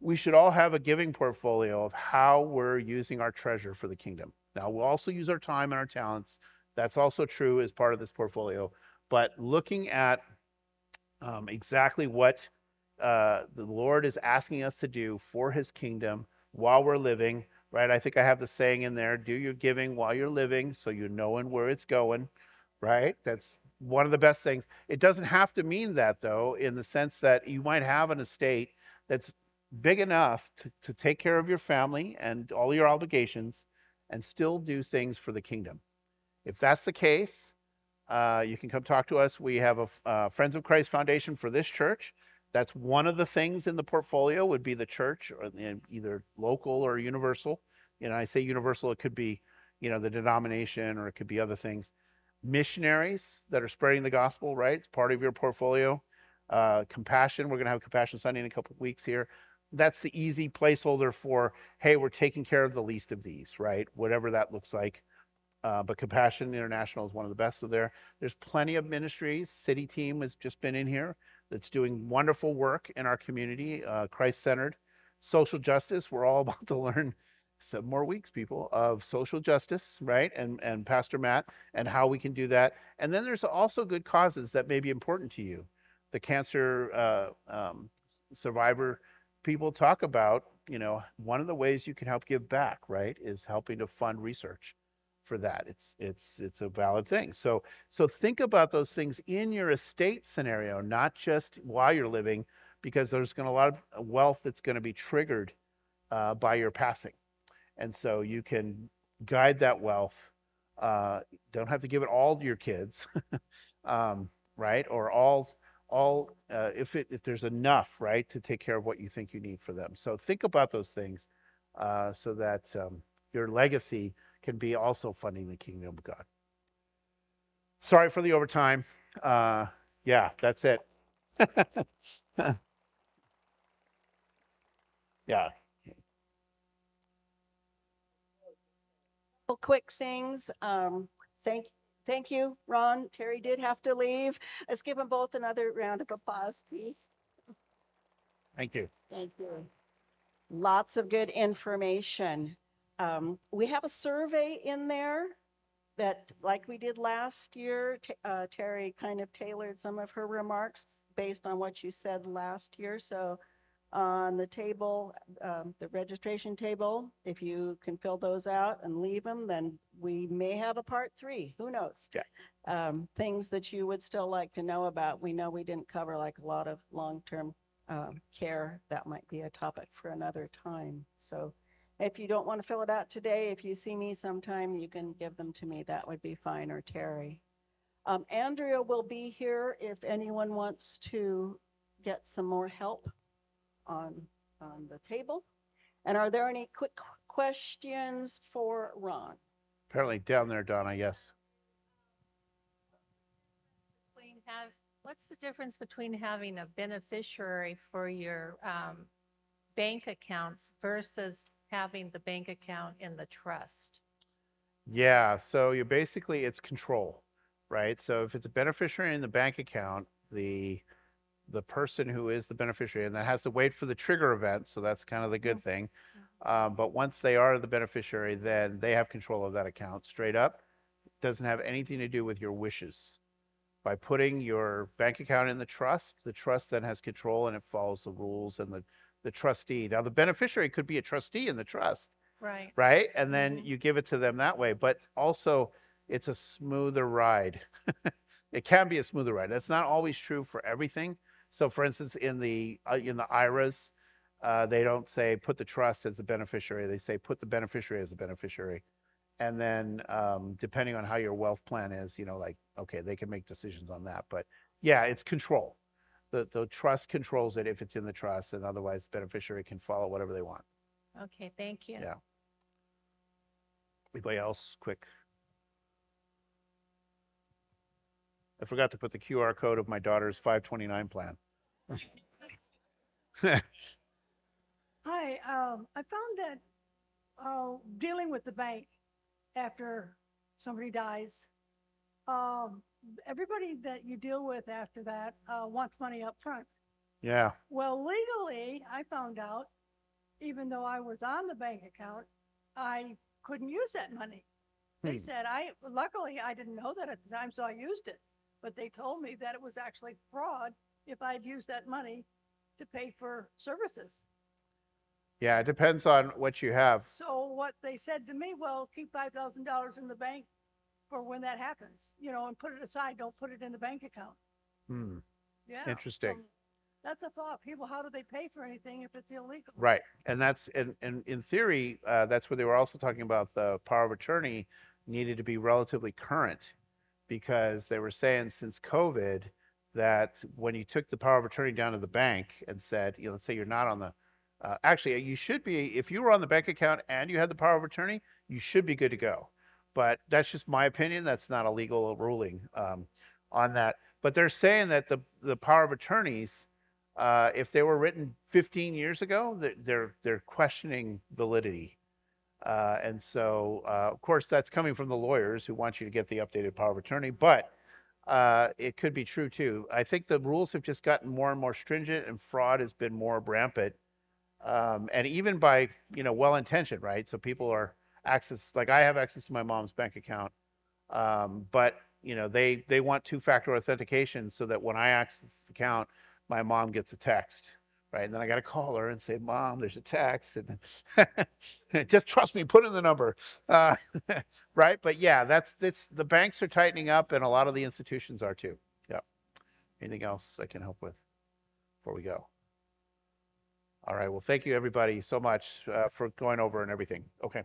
we should all have a giving portfolio of how we're using our treasure for the kingdom. Now, we'll also use our time and our talents. That's also true as part of this portfolio. But looking at exactly what the Lord is asking us to do for His kingdom while we're living, right? I think I have the saying in there, do your giving while you're living so you know where it's going, right? That's one of the best things. It doesn't have to mean that, though, in the sense that you might have an estate that's big enough to take care of your family and all your obligations and still do things for the kingdom. If that's the case, you can come talk to us. We have a Friends of Christ Foundation for this church. That's one of the things in the portfolio would be the church, or either local or universal. I say universal, it could be, the denomination, or it could be other things. Missionaries that are spreading the gospel, right? It's part of your portfolio. Compassion, we're going to have Compassion Sunday in a couple of weeks here. That's the easy placeholder for, hey, we're taking care of the least of these, right? Whatever that looks like. But Compassion International is one of the best of there. There's plenty of ministries. City Team has just been in here that's doing wonderful work in our community, Christ-centered. Social justice, we're all about to learn 7 more weeks, people, of social justice, right? And Pastor Matt, and how we can do that. And then there's also good causes that may be important to you. The cancer survivor people talk about, one of the ways you can help give back, right, is helping to fund research for that. It's a valid thing. So think about those things in your estate scenario, not just while you're living, because there's going to be a lot of wealth that's going to be triggered by your passing. And so you can guide that wealth. Don't have to give it all to your kids, right? Or all if there's enough, right, to take care of what you think you need for them. So think about those things so that your legacy can be also funding the kingdom of God. Sorry for the overtime. Yeah, that's it. Yeah. Couple quick things. Thank you, Ron. Terry did have to leave. Let's give them both another round of applause, please. Thank you. Thank you. Lots of good information. We have a survey in there that, like we did last year, Terry kind of tailored some of her remarks based on what you said last year. So on the table, the registration table, if you can fill those out and leave them, then we may have a part 3. Who knows? Yeah. Things that you would still like to know about. We know we didn't cover like a lot of long-term care. That might be a topic for another time. So if you don't want to fill it out today, if you see me sometime, you can give them to me. That would be fine, or Terry. Andrea will be here if anyone wants to get some more help on the table. And are there any quick questions for Ron? Apparently down there, Donna, yes. What's the difference between having a beneficiary for your bank accounts versus having the bank account in the trust? Yeah, so it's control, right? So if it's a beneficiary in the bank account, the person who is the beneficiary, and that has to wait for the trigger event, so that's kind of the good thing. But once they are the beneficiary, then they have control of that account straight up. Doesn't have anything to do with your wishes. By putting your bank account in the trust then has control and it follows the rules and the trustee. Now, the beneficiary could be a trustee in the trust, Right. right? And then you give it to them that way. But also, it's a smoother ride. It can be a smoother ride. That's not always true for everything. So, for instance, in the IRAs, they don't say put the trust as a beneficiary. They say put the beneficiary as a beneficiary. And then depending on how your wealth plan is, like, okay, they can make decisions on that. But yeah, it's control. The trust controls it if it's in the trust, and otherwise the beneficiary can follow whatever they want. Okay, thank you. Yeah. Anybody else? Quick. I forgot to put the QR code of my daughter's 529 plan. Hi, I found that dealing with the bank after somebody dies, everybody that you deal with after that wants money up front. Yeah. Well, legally, I found out, even though I was on the bank account, I couldn't use that money. They said luckily I didn't know that at the time, so I used it. But they told me that it was actually fraud if I'd used that money to pay for services. Yeah, it depends on what you have. So what they said to me, well, keep $5,000 in the bank for when that happens, and put it aside. Don't put it in the bank account. Yeah. Interesting. So that's a thought. People, how do they pay for anything if it's illegal? Right. And that's in theory, that's where they were also talking about the power of attorney needed to be relatively current, because they were saying since COVID that when you took the power of attorney down to the bank and said, let's say you're not on the actually, you should be, if you were on the bank account and you had the power of attorney, you should be good to go. But that's just my opinion. That's not a legal ruling on that. But they're saying that the power of attorneys, if they were written 15 years ago, they're questioning validity. And so, of course, that's coming from the lawyers who want you to get the updated power of attorney. But it could be true, too. I think the rules have just gotten more and more stringent, and fraud has been more rampant. And even by, well-intentioned, right? So people are like I have access to my mom's bank account. But, they want two-factor authentication so that when I access the account, my mom gets a text, right? And then I got to call her and say, Mom, there's a text. And just trust me, put in the number, right? But yeah, that's the banks are tightening up and a lot of the institutions are too. Yeah. Anything else I can help with before we go? All right. Well, thank you everybody so much for going over and everything. Okay.